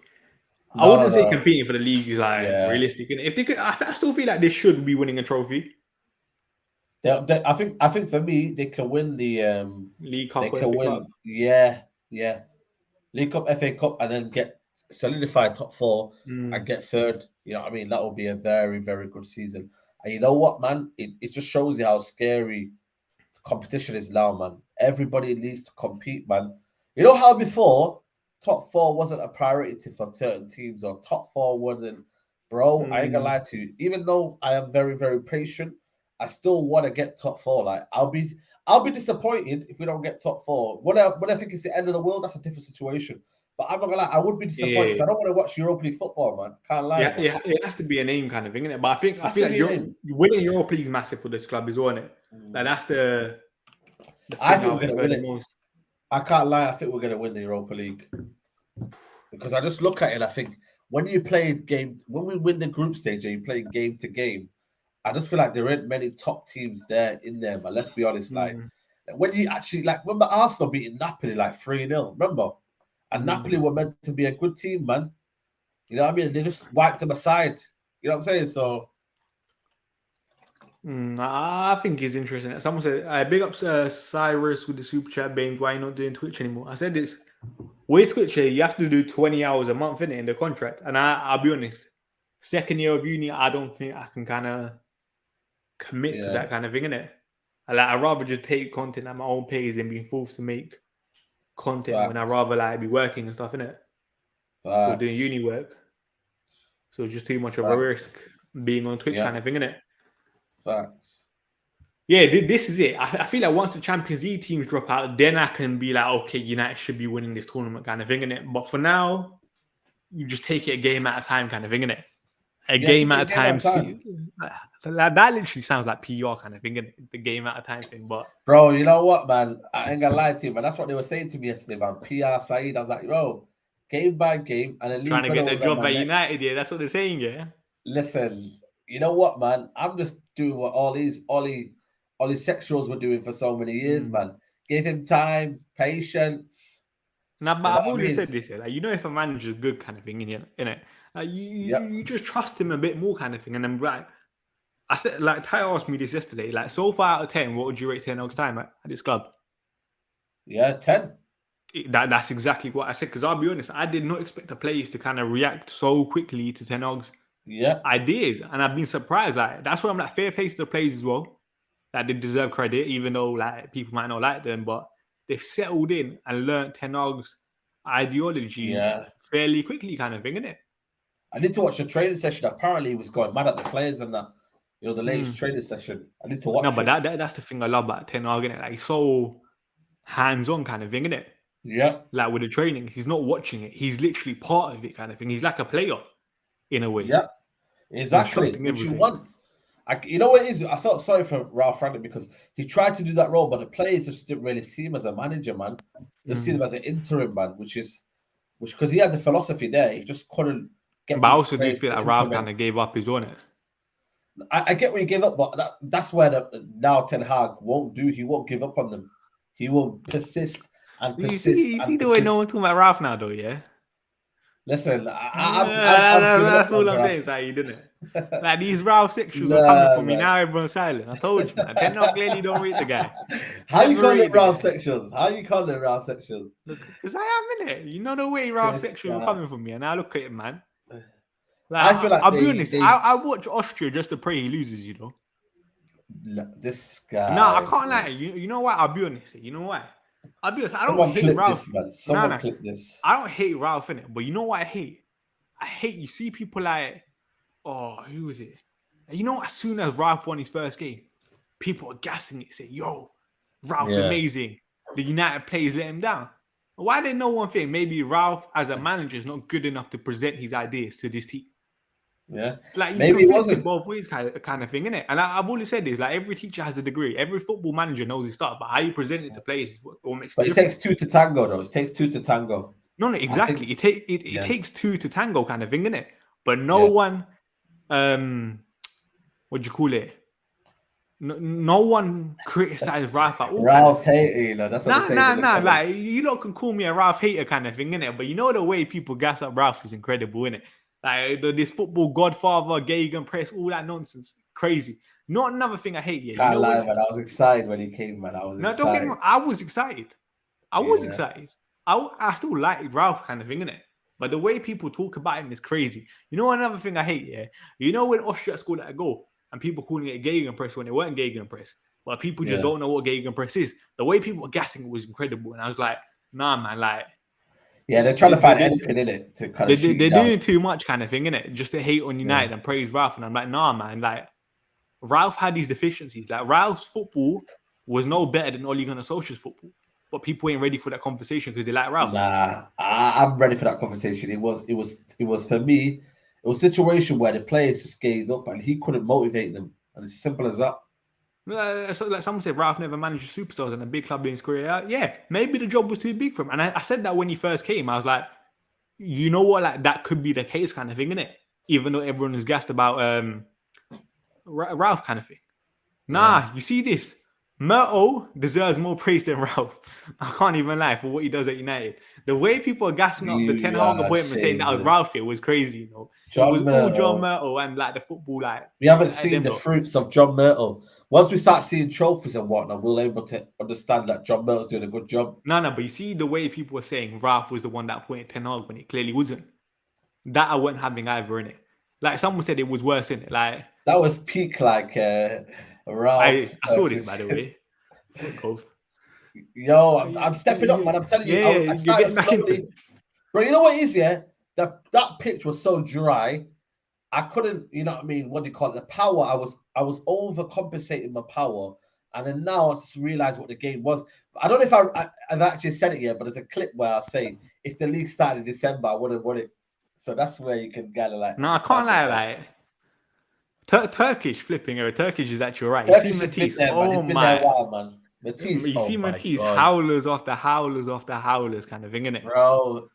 I wouldn't say competing for the league is realistic. If they could, I still feel like they should be winning a trophy. I think for me, they can win the League Cup. They can win, yeah. League Cup, FA Cup, and then get solidified top 4 and get third. You know what I mean? That would be a very, very good season. And you know what, man? It just shows you how scary competition is now, man. Everybody needs to compete, man. You know how before top 4 wasn't a priority for certain teams, or top 4 wasn't, bro. I ain't gonna lie to you. Even though I am very, very patient, I still want to get top 4. Like I'll be disappointed if we don't get top 4. When I think it's the end of the world, that's a different situation. But I'm not gonna lie, I would be disappointed because I don't want to watch Europa League football, man. Can't lie. Yeah, it has to be a name kind of thing, isn't it? But I feel like winning Europa League is massive for this club, isn't it? Like that's the I think we're gonna win it. Most. I can't lie, I think we're gonna win the Europa League. Because I just look at it and I think when we win the group stage and you play game to game, I just feel like there aren't many top teams in there, but let's be honest, like when you actually remember Arsenal beating Napoli 3-0, remember? And Napoli were meant to be a good team, man. You know what I mean? They just wiped them aside. You know what I'm saying? So I think it's interesting. Someone said, big up Cyrus with the super chat, Baines, why are you not doing Twitch anymore? I said this, with Twitch, you have to do 20 hours a month in the contract. And I'll be honest, second year of uni, I don't think I can kind of commit to that kind of thing, innit? I'd rather just take content at my own pace than being forced to make content when I'd rather be working and stuff, innit? Or doing uni work. So it's just too much of a risk being on Twitch kind of thing, innit? Facts. Yeah, this is it. I feel like once the Champions League teams drop out, then I can be like, okay, United should be winning this tournament kind of thing, innit? But for now, you just take it a game at a time kind of thing, innit? A game at a time. That literally sounds like PR kind of thing, innit? The game at a time thing. But bro, you know what, man? I ain't gonna lie to you, man. That's what they were saying to me yesterday, man. PR Saeed. I was like, bro, game by game, and then trying to get the job at United, yeah. That's what they're saying, yeah. Listen, you know what, man? I'm just doing what all these sexuals were doing for so many years, man. Give him time, patience. Nah, but I've always said this, if a manager's good kind of thing, innit? You just trust him a bit more kind of thing. And then, I said, Ty asked me this yesterday, so far out of 10, what would you rate Ten Hag's time at this club? Yeah, 10. That's exactly what I said, because I'll be honest, I did not expect the players to kind of react so quickly to Ten Hag's ideas. And I've been surprised. That's why I'm fair play to the players as well. They deserve credit, even though people might not like them, but they've settled in and learned Ten Hag's ideology fairly quickly kind of thing, innit? I need to watch the training session. Apparently, he was going mad at the players and that. The latest training session. I need to watch. No, but that's the thing I love about Ten Hag, innit? He's so hands-on kind of thing, innit? Yeah. With the training, he's not watching it. He's literally part of it kind of thing. He's like a player in a way. Yeah, exactly. Which you want. You know what it is? I felt sorry for Ralph Rangnick because he tried to do that role, but the players just didn't really see him as a manager, man. They see him as an interim man, which because he had the philosophy there, he just couldn't get. But I also do feel like Ralph kind of gave up his own it. I get what he gave up, but that's where now Ten Hag won't do. He won't give up on them. He will persist and persist. You see the way no one's talking about Ralph now, though, yeah? Listen, that's all I'm saying, Saeed, didn't it? These Ralph sexuals are coming for me. Now everyone's silent. I told you, man. Ten Hag clearly don't rate the guy. How you calling it Ralph sexuals? Because I am, innit? You know the way Ralph sexuals are coming for me, and I look at it, man. I feel like I'll be honest. I watch Austria just to pray he loses, This guy. No, I can't lie. You know why? I'll be honest. You know why? I'll be honest, I don't Someone hate clip Ralph. this, man. Someone Nah. clip this. I don't hate Ralph in it, but you know what I hate? I hate you see people like, oh, who was it? You know, as soon as Ralph won his first game, people are gassing it, say, yo, Ralph's amazing. The United players let him down. Why didn't no one think maybe Ralph as a manager is not good enough to present his ideas to this team? Yeah. Like you Maybe can it flip it wasn't. both ways kind of thing, innit? And I've always said this, like every teacher has a degree. Every football manager knows his stuff, but how you present it to players is what makes the But it difference. takes two to tango, though. It takes two to tango. No, exactly. It takes two to tango kind of thing, innit? But no one, what do you call it? No one criticized Ralph at all. Ralph hater, you know. That's what nah. Like you lot can call me a Ralph hater kind of thing, innit? But you know the way people gas up Ralph is incredible, innit? Like this football godfather, gegenpress, all that nonsense, crazy. Not another thing I hate. Yeah, Can't you know lie, what? man. I was excited when he came, man. I was excited. Don't get me wrong. I was excited. I still like Ralph kind of thing, innit? But the way people talk about him is crazy. You know another thing I hate, yeah? You know when Austria scored that goal and people calling it gegenpress when it weren't gegenpress, but people just don't know what gegenpress is. The way people were gassing it was incredible. And I was like, nah, man, like... Yeah, they're trying to find anything in it to kind of shoot They're down. doing too much kind of thing, innit? Just to hate on United and praise Ralph. And I'm like, nah, man, like... Ralph had these deficiencies. Like, Ralph's football was no better than Ole Gunnar Solskjaer's football. But people ain't ready for that conversation because they like Ralph. Nah, I'm ready for that conversation. It was for me. It was a situation where the players just gave up and he couldn't motivate them, and it's as simple as that. So, like someone said, Ralph never managed superstars in a big club in his career. Yeah, maybe the job was too big for him. And I said that when he first came. I was like, you know what? Like that could be the case, kind of thing, innit? Even though everyone is gassed about Ralph, kind of thing. Nah, you see this. Murto deserves more praise than Ralph. I can't even lie for what he does at United. The way people are gassing up the Ten Hag appointment saying that was Ralph here was crazy, you know. It was all John Murto and like the football, like we haven't seen the fruits of John Murto. Once we start seeing trophies and whatnot, we'll be able to understand that John Murto's doing a good job. No, but you see the way people were saying Ralph was the one that appointed Ten Hag when it clearly wasn't. That I wasn't having either in it. Like someone said it was worse in it. Like that was peak like Ralph. I saw this by the way. Yo, I'm stepping up, man. I'm telling you, I started slowly. Bro, you know what it is, yeah? That pitch was so dry. I couldn't, you know what I mean? What do you call it? The power, I was overcompensating my power. And then now I just realized what the game was. I don't know if I've actually said it yet, but there's a clip where I say, if the league started in December, I would have won it. So that's where you can gather like... No, I can't lie, like... Turkish flipping over. Turkish is actually right. Turkish you see Matisse. There, oh my! There while, man. Matisse, you see Matisse howlers after howlers after howlers, kind of thing, innit? Bro,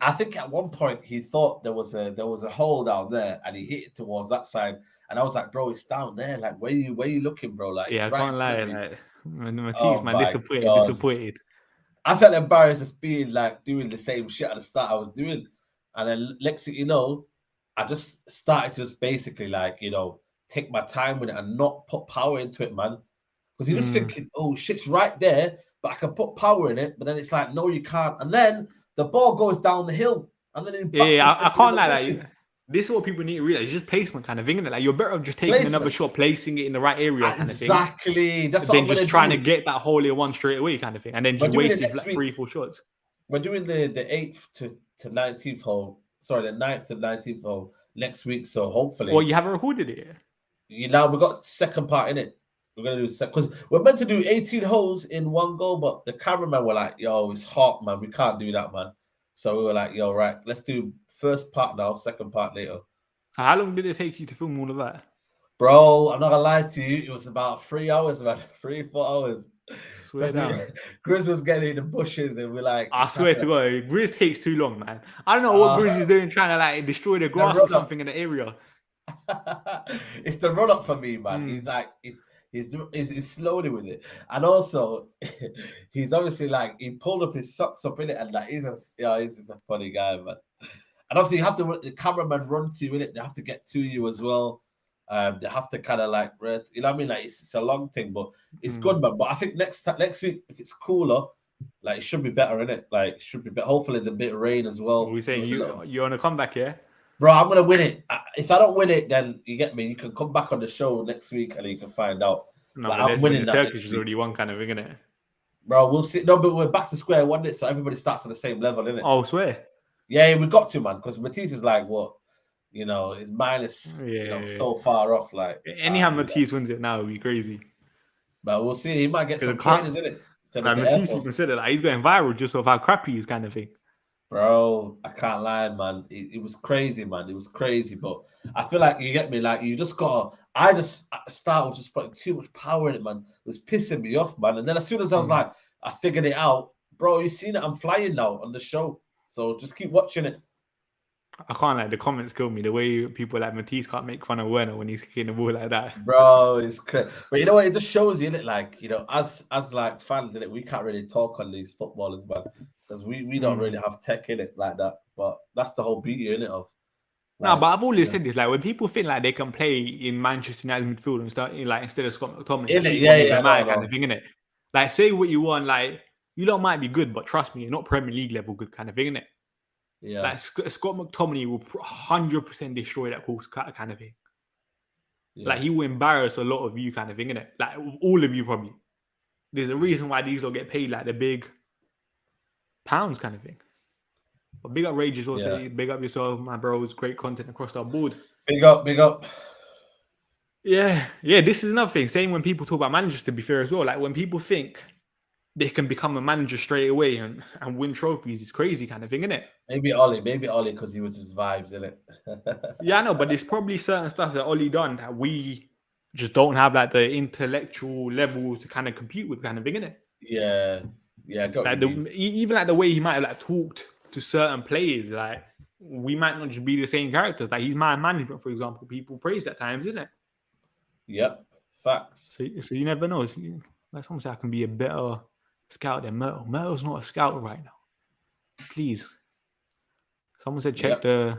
I think at one point he thought there was a hole down there, and he hit it towards that side. And I was like, bro, it's down there. Like, where you looking, bro? Like, yeah, I right can't lie. Like, Matisse, man, disappointed. I felt embarrassed just being like doing the same shit at the start I was doing, and then next thing you know, I just started to just basically like, you know, take my time with it and not put power into it, man. Because you're just thinking, oh, shit's right there, but I can put power in it. But then it's like, no, you can't. And then the ball goes down the hill. And then I can't lie. Like, this is what people need to realize. It's just placement kind of thing, isn't it? Like, you're better off just taking another shot, placing it in the right area kind of thing. Exactly. That's what I'm just trying to get that hole in one straight away kind of thing. And then just wasting like 3-4 shots. We're doing the 8th to 19th hole. Sorry, the 9th to 19th hole next week. So hopefully. Well, you haven't recorded it yet. Now we've got second part in it. We're going to do because we're meant to do 18 holes in one go, but the cameraman were like, yo, it's hot, man. We can't do that, man. So we were like, yo, right, let's do first part now, second part later. How long did it take you to film all of that? Bro, I'm not going to lie to you. It was about 3 hours, man. 3-4 hours. Swear down. Grizz was getting in the bushes and we're like... I swear to God, Grizz takes too long, man. I don't know what Grizz is doing, trying to like destroy the grass or something in the area. It's the run-up for me, man. He's like... He's slowly with it, and also he's obviously like he pulled up his socks up in it, and like he's a funny guy, man. And obviously you have to the cameraman run to you in it. They have to get to you as well. They have to kind of like you know what I mean. Like it's a long thing, but it's good, man. But I think next week if it's cooler, like it should be better in it. Like it should be better. Hopefully there's a bit of rain as well. We're saying you're on a comeback, yeah. Bro, I'm going to win it. If I don't win it, then you get me. You can come back on the show next week and you can find out. No, but I'm winning that. Turkish is already won kind of thing, isn't it? Bro, we'll see. No, but we're back to square one, so everybody starts at the same level, innit? Oh, swear. Yeah, we got to, man, because Matisse is like, what? You know, is minus, so far off. Like, anyhow, Matisse wins it now, it'd be crazy. But we'll see. He might get some trainers, innit? Like, Matisse even said it, like, he's going viral just off how crappy he is, kind of thing. Bro, I can't lie, man. It was crazy, man. It was crazy, but I feel like you get me. Like, you just gotta. I just at the start was just putting too much power in it, man. It was pissing me off, man. And then as soon as I was like, I figured it out, bro. You seen it? I'm flying now on the show, so just keep watching it. I can't, like, the comments kill me. The way people like Matisse can't make fun of Werner when he's kicking the ball like that. Bro, it's crazy. But you know what? It just shows you, innit? Like, as like fans, innit, we can't really talk on these footballers, man, because we don't really have tech in it like that. But that's the whole beauty, innit? Of no, but I've always said this. Like, when people think like they can play in Manchester United midfield and start like instead of Scott McTominay, kind of thing, innit? Like, say what you want. Like, you lot might be good, but trust me, you're not Premier League level good, kind of thing, innit? Yeah, like Scott McTominay will 100% destroy that course, kind of thing. Yeah. Like, he will embarrass a lot of you, kind of thing, innit? Like, all of you probably. There's a reason why these lot get paid like the big pounds, kind of thing. But big up Rages also. Big up yourself, my bros. Great content across our board. Big up. Yeah. This is another thing. Same when people talk about managers, to be fair as well. Like, when people think they can become a manager straight away and win trophies, it's crazy, kind of thing, innit? Maybe Ollie, because he was his vibes, innit? Yeah, I know, but there's probably certain stuff that Ollie done that we just don't have like the intellectual level to kind of compete with, kind of thing, innit? Yeah. Like even like the way he might have like talked to certain players, like we might not just be the same characters. Like, he's man management, for example. People praise at times, isn't it? Yep, facts. So you never know. Like someone said, I can be a better scout than Myrtle. Myrtle's not a scout right now. Please. Someone said check the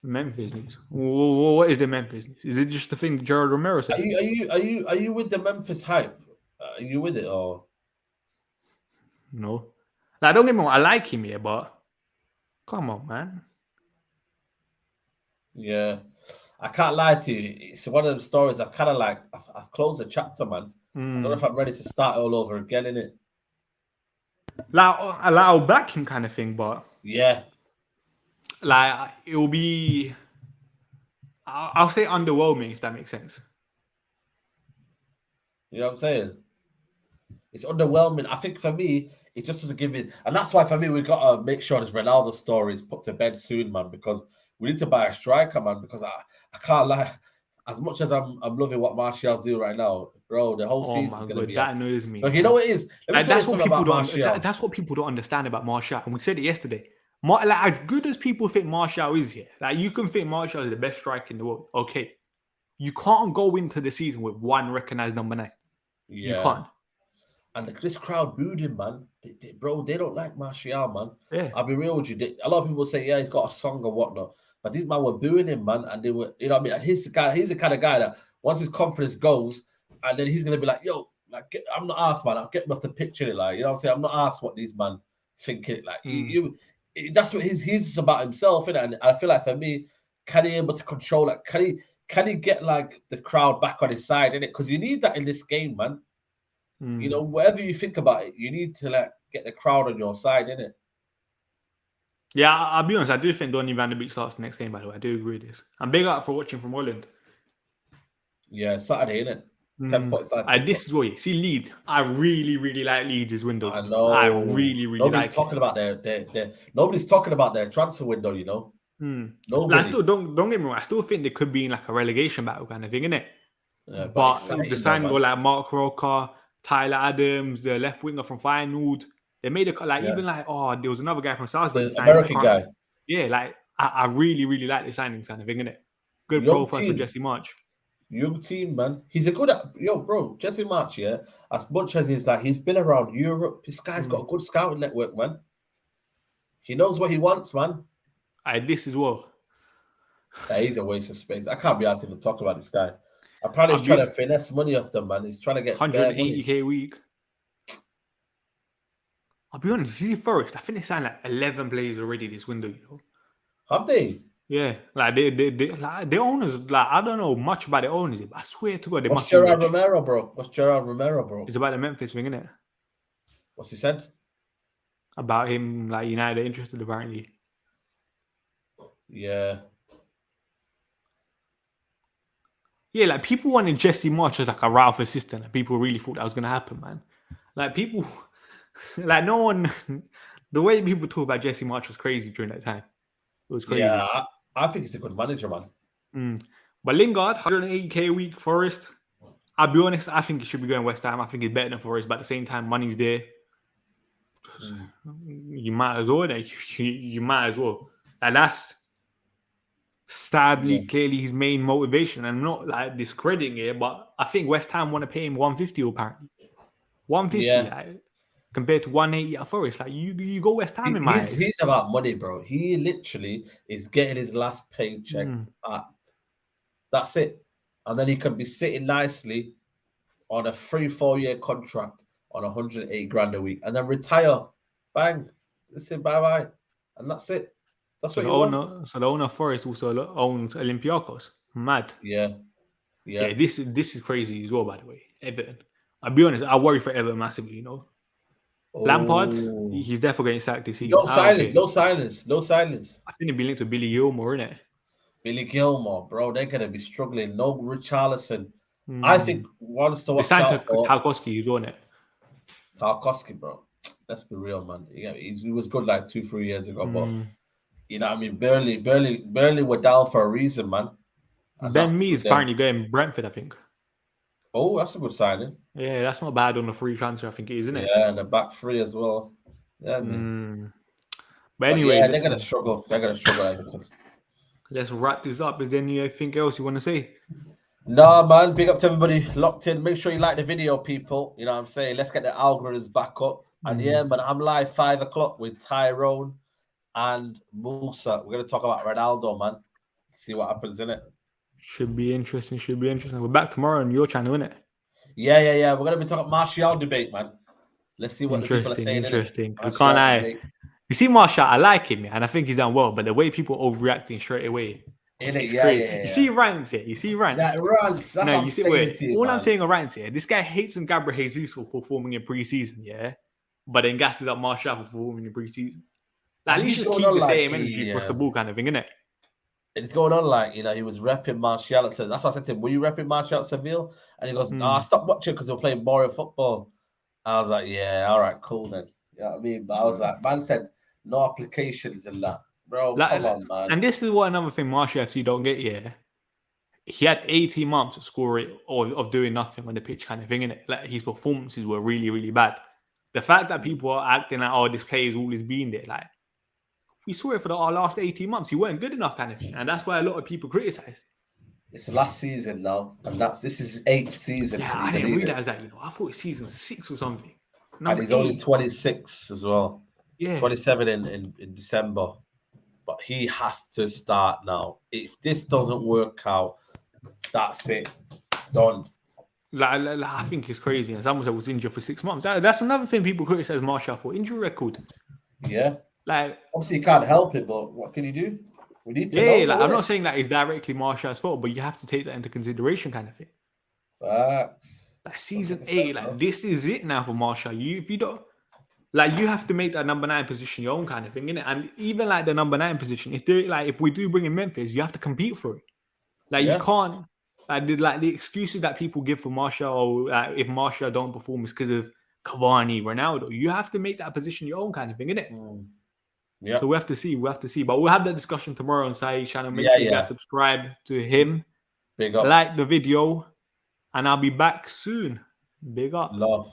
Memphis news. What is the Memphis news? Is it just the thing that Gerard Romero said? Are you with the Memphis hype? Are you with it or no? Like, don't get me wrong, I like him here, but come on, man. Yeah, I can't lie to you. It's one of them stories I've kind of like I've closed the chapter, man. I don't know if I'm ready to start all over again, innit? Like, I'll back him, kind of thing, but yeah, like, it will be, I'll say underwhelming, if that makes sense. You know what I'm saying? It's underwhelming. I think for me, it just doesn't give it, and that's why for me we gotta make sure this Ronaldo story is put to bed soon, man. Because we need to buy a striker, man. Because I can't lie. As much as I'm loving what Martial's doing right now, bro, the whole season's gonna be. That annoys me. Like, you know what it is? That's what people don't. That's what people don't understand about Martial, and we said it yesterday. Like, as good as people think Martial is here, like, you can think Martial is the best striker in the world. Okay, you can't go into the season with one recognized number 9. Yeah. You can't. And this crowd booed him, man. They don't like Martial, man. Yeah. I'll be real with you. A lot of people say, yeah, he's got a song or whatnot. But these men were booing him, man. And they were, you know what I mean? And he's the kind of guy that once his confidence goes, and then he's going to be like, yo, like, I'm not asked, man. I'll get me off the picture. Like, you know what I'm saying? I'm not asked what these men think it. Like, that's what he's about himself, innit? And I feel like for me, can he able to control that? Can he get like the crowd back on his side, innit? Because you need that in this game, man. You know, whatever you think about it, you need to like get the crowd on your side, innit? Yeah, I'll be honest. I do think Donny van de Beek starts the next game, by the way. I do agree with this. I'm big up for watching from Holland. Yeah, Saturday, innit? 10:45. This is what you see. Leeds. I really like Leeds' window. I know. I really nobody's talking about nobody's talking about their transfer window, you know. Nobody. Like, don't get me wrong. I still think they could be in like a relegation battle kind of thing, innit? Yeah, but the signing of like Mark Roca, Tyler Adams, the left winger from Feyenoord, they made even like, there was another guy from Salzburg, the American guy. Yeah, like I really like the signing kind of thing, innit? Good profile for Jesse March. Young team, man. He's a good bro. Jesse March, yeah. As much as he's been around Europe, this guy's got a good scouting network, man. He knows what he wants, man. This as well. He's a waste of space. I can't be asking to talk about this guy. Apparently, he's trying to finesse money off them, man. He's trying to get 180k a week. I'll be honest, he's first. I think they signed like 11 players already this window, you know. Have they? Yeah, like they like the owners. Like, I don't know much about the owners, but I swear to God, they What's Gerard Romero, bro? It's about the Memphis thing, isn't it? What's he said? About him, like United are interested apparently. Yeah. Yeah, like people wanted Jesse March as like a Ralph assistant, and people really thought that was gonna happen, man. Like people, like no one, the way people talk about Jesse March was crazy during that time. It was crazy. Yeah, I think he's a good manager, man. But Lingard, 180k a week, Forest. I'll be honest, I think he should be going West Ham. I think he's better than Forest, but at the same time, money's there. You might as well. You might as well. And that's sadly, clearly his main motivation. And I'm not like discrediting it, but I think West Ham want to pay him 150 apparently. 150 like, compared to 180 at Forest. Like you go West Ham in my eyes. He's about money, bro. He literally is getting his last paycheck at. That's it. And then he can be sitting nicely on a 3-4 year contract on 180 grand a week and then retire. Bang. Listen, bye-bye. And that's it. That's so what the he owner, wants. So the owner of Forest also owns Olympiacos. Mad. Yeah. This is crazy as well, by the way. Everton. I'll be honest, I worry for Everton massively, you know. Lampard, he's definitely getting sacked this season. No silence. I think it'd be linked to Billy Gilmore, innit? Billy Gilmore, bro, they're gonna be struggling. No Richarlison. I think wants to watch out for Tarkowski, is on it. Tarkowski, bro. Let's be real, man. Yeah, he was good like 2-3 years ago, but you know what I mean? Burnley were down for a reason, man. And Ben Mee is apparently going Brentford, I think. Oh, that's a good signing. Yeah, that's not bad on the free transfer, I think it is, isn't it? Yeah, and the back three as well. Yeah, man. But anyway, yeah, they're gonna struggle. Everton. Let's wrap this up. Is there anything else you want to say? No, man. Big up to everybody locked in. Make sure you like the video, people. You know what I'm saying? Let's get the algorithms back up. And yeah, man, I'm live 5 o'clock with Tyrone and Musa. We're gonna talk about Ronaldo, man. See what happens in it. Should be interesting. We're back tomorrow on your channel, innit? Yeah. We're gonna be talking Martial debate, man. Let's see what the people are saying. Interesting. You can't lie. You see Martial, I like him, and I think he's done well, but the way people overreacting straight away. Yeah. You see rants here. That rants. That's no, you see what all I'm saying on rants here. This guy hates on Gabriel Jesus for performing in preseason, yeah, but then gasses up Martial for performing in preseason. Like, at least just keep the same energy across the ball, kind of thing, innit? It's going on like, you know, he was repping Martial at Seville. That's what I said to him. Were you repping Martial at Seville? And he goes, "No, I stopped watching because they were playing boring football." I was like, "Yeah, all right, cool then." You know what I mean? But I was like, man said no applications in that. Bro, come on, man. And this is what another thing Martial FC don't get, yeah. He had 18 months of scoring or of doing nothing on the pitch, kind of thing, innit? Like, his performances were really, really bad. The fact that people are acting like, oh, this player's always been there, like, we saw it for our last 18 months. He weren't good enough, kind of thing. And that's why a lot of people criticized. It's the last season now, and this is his 8th season. Yeah, I didn't realize that, you know. I thought it was season 6 or something. And he's only 26 as well. Yeah. 27 in December. But he has to start now. If this doesn't work out, that's it. Done. Like, I think it's crazy. And someone said was injured for 6 months. That's another thing people criticize Martial for. Injury record. Yeah. Like, obviously you can't help it, but what can you do? We need to know. Like, I'm not saying that it's directly Martial's fault, but you have to take that into consideration, kind of thing. Facts. Like, season 8, like, this is it now for Martial. If you don't, like, you have to make that number 9 position your own, kind of thing, innit? And even like the number 9 position, if we do bring in Memphis, you have to compete for it. Like, you can't, like the excuses that people give for Martial, or like, if Martial don't perform, it's because of Cavani, Ronaldo. You have to make that position your own, kind of thing, innit? Yeah. So we have to see. But we'll have that discussion tomorrow on Saeed's channel. Make sure you guys subscribe to him. Big up. Like the video, and I'll be back soon. Big up. Love.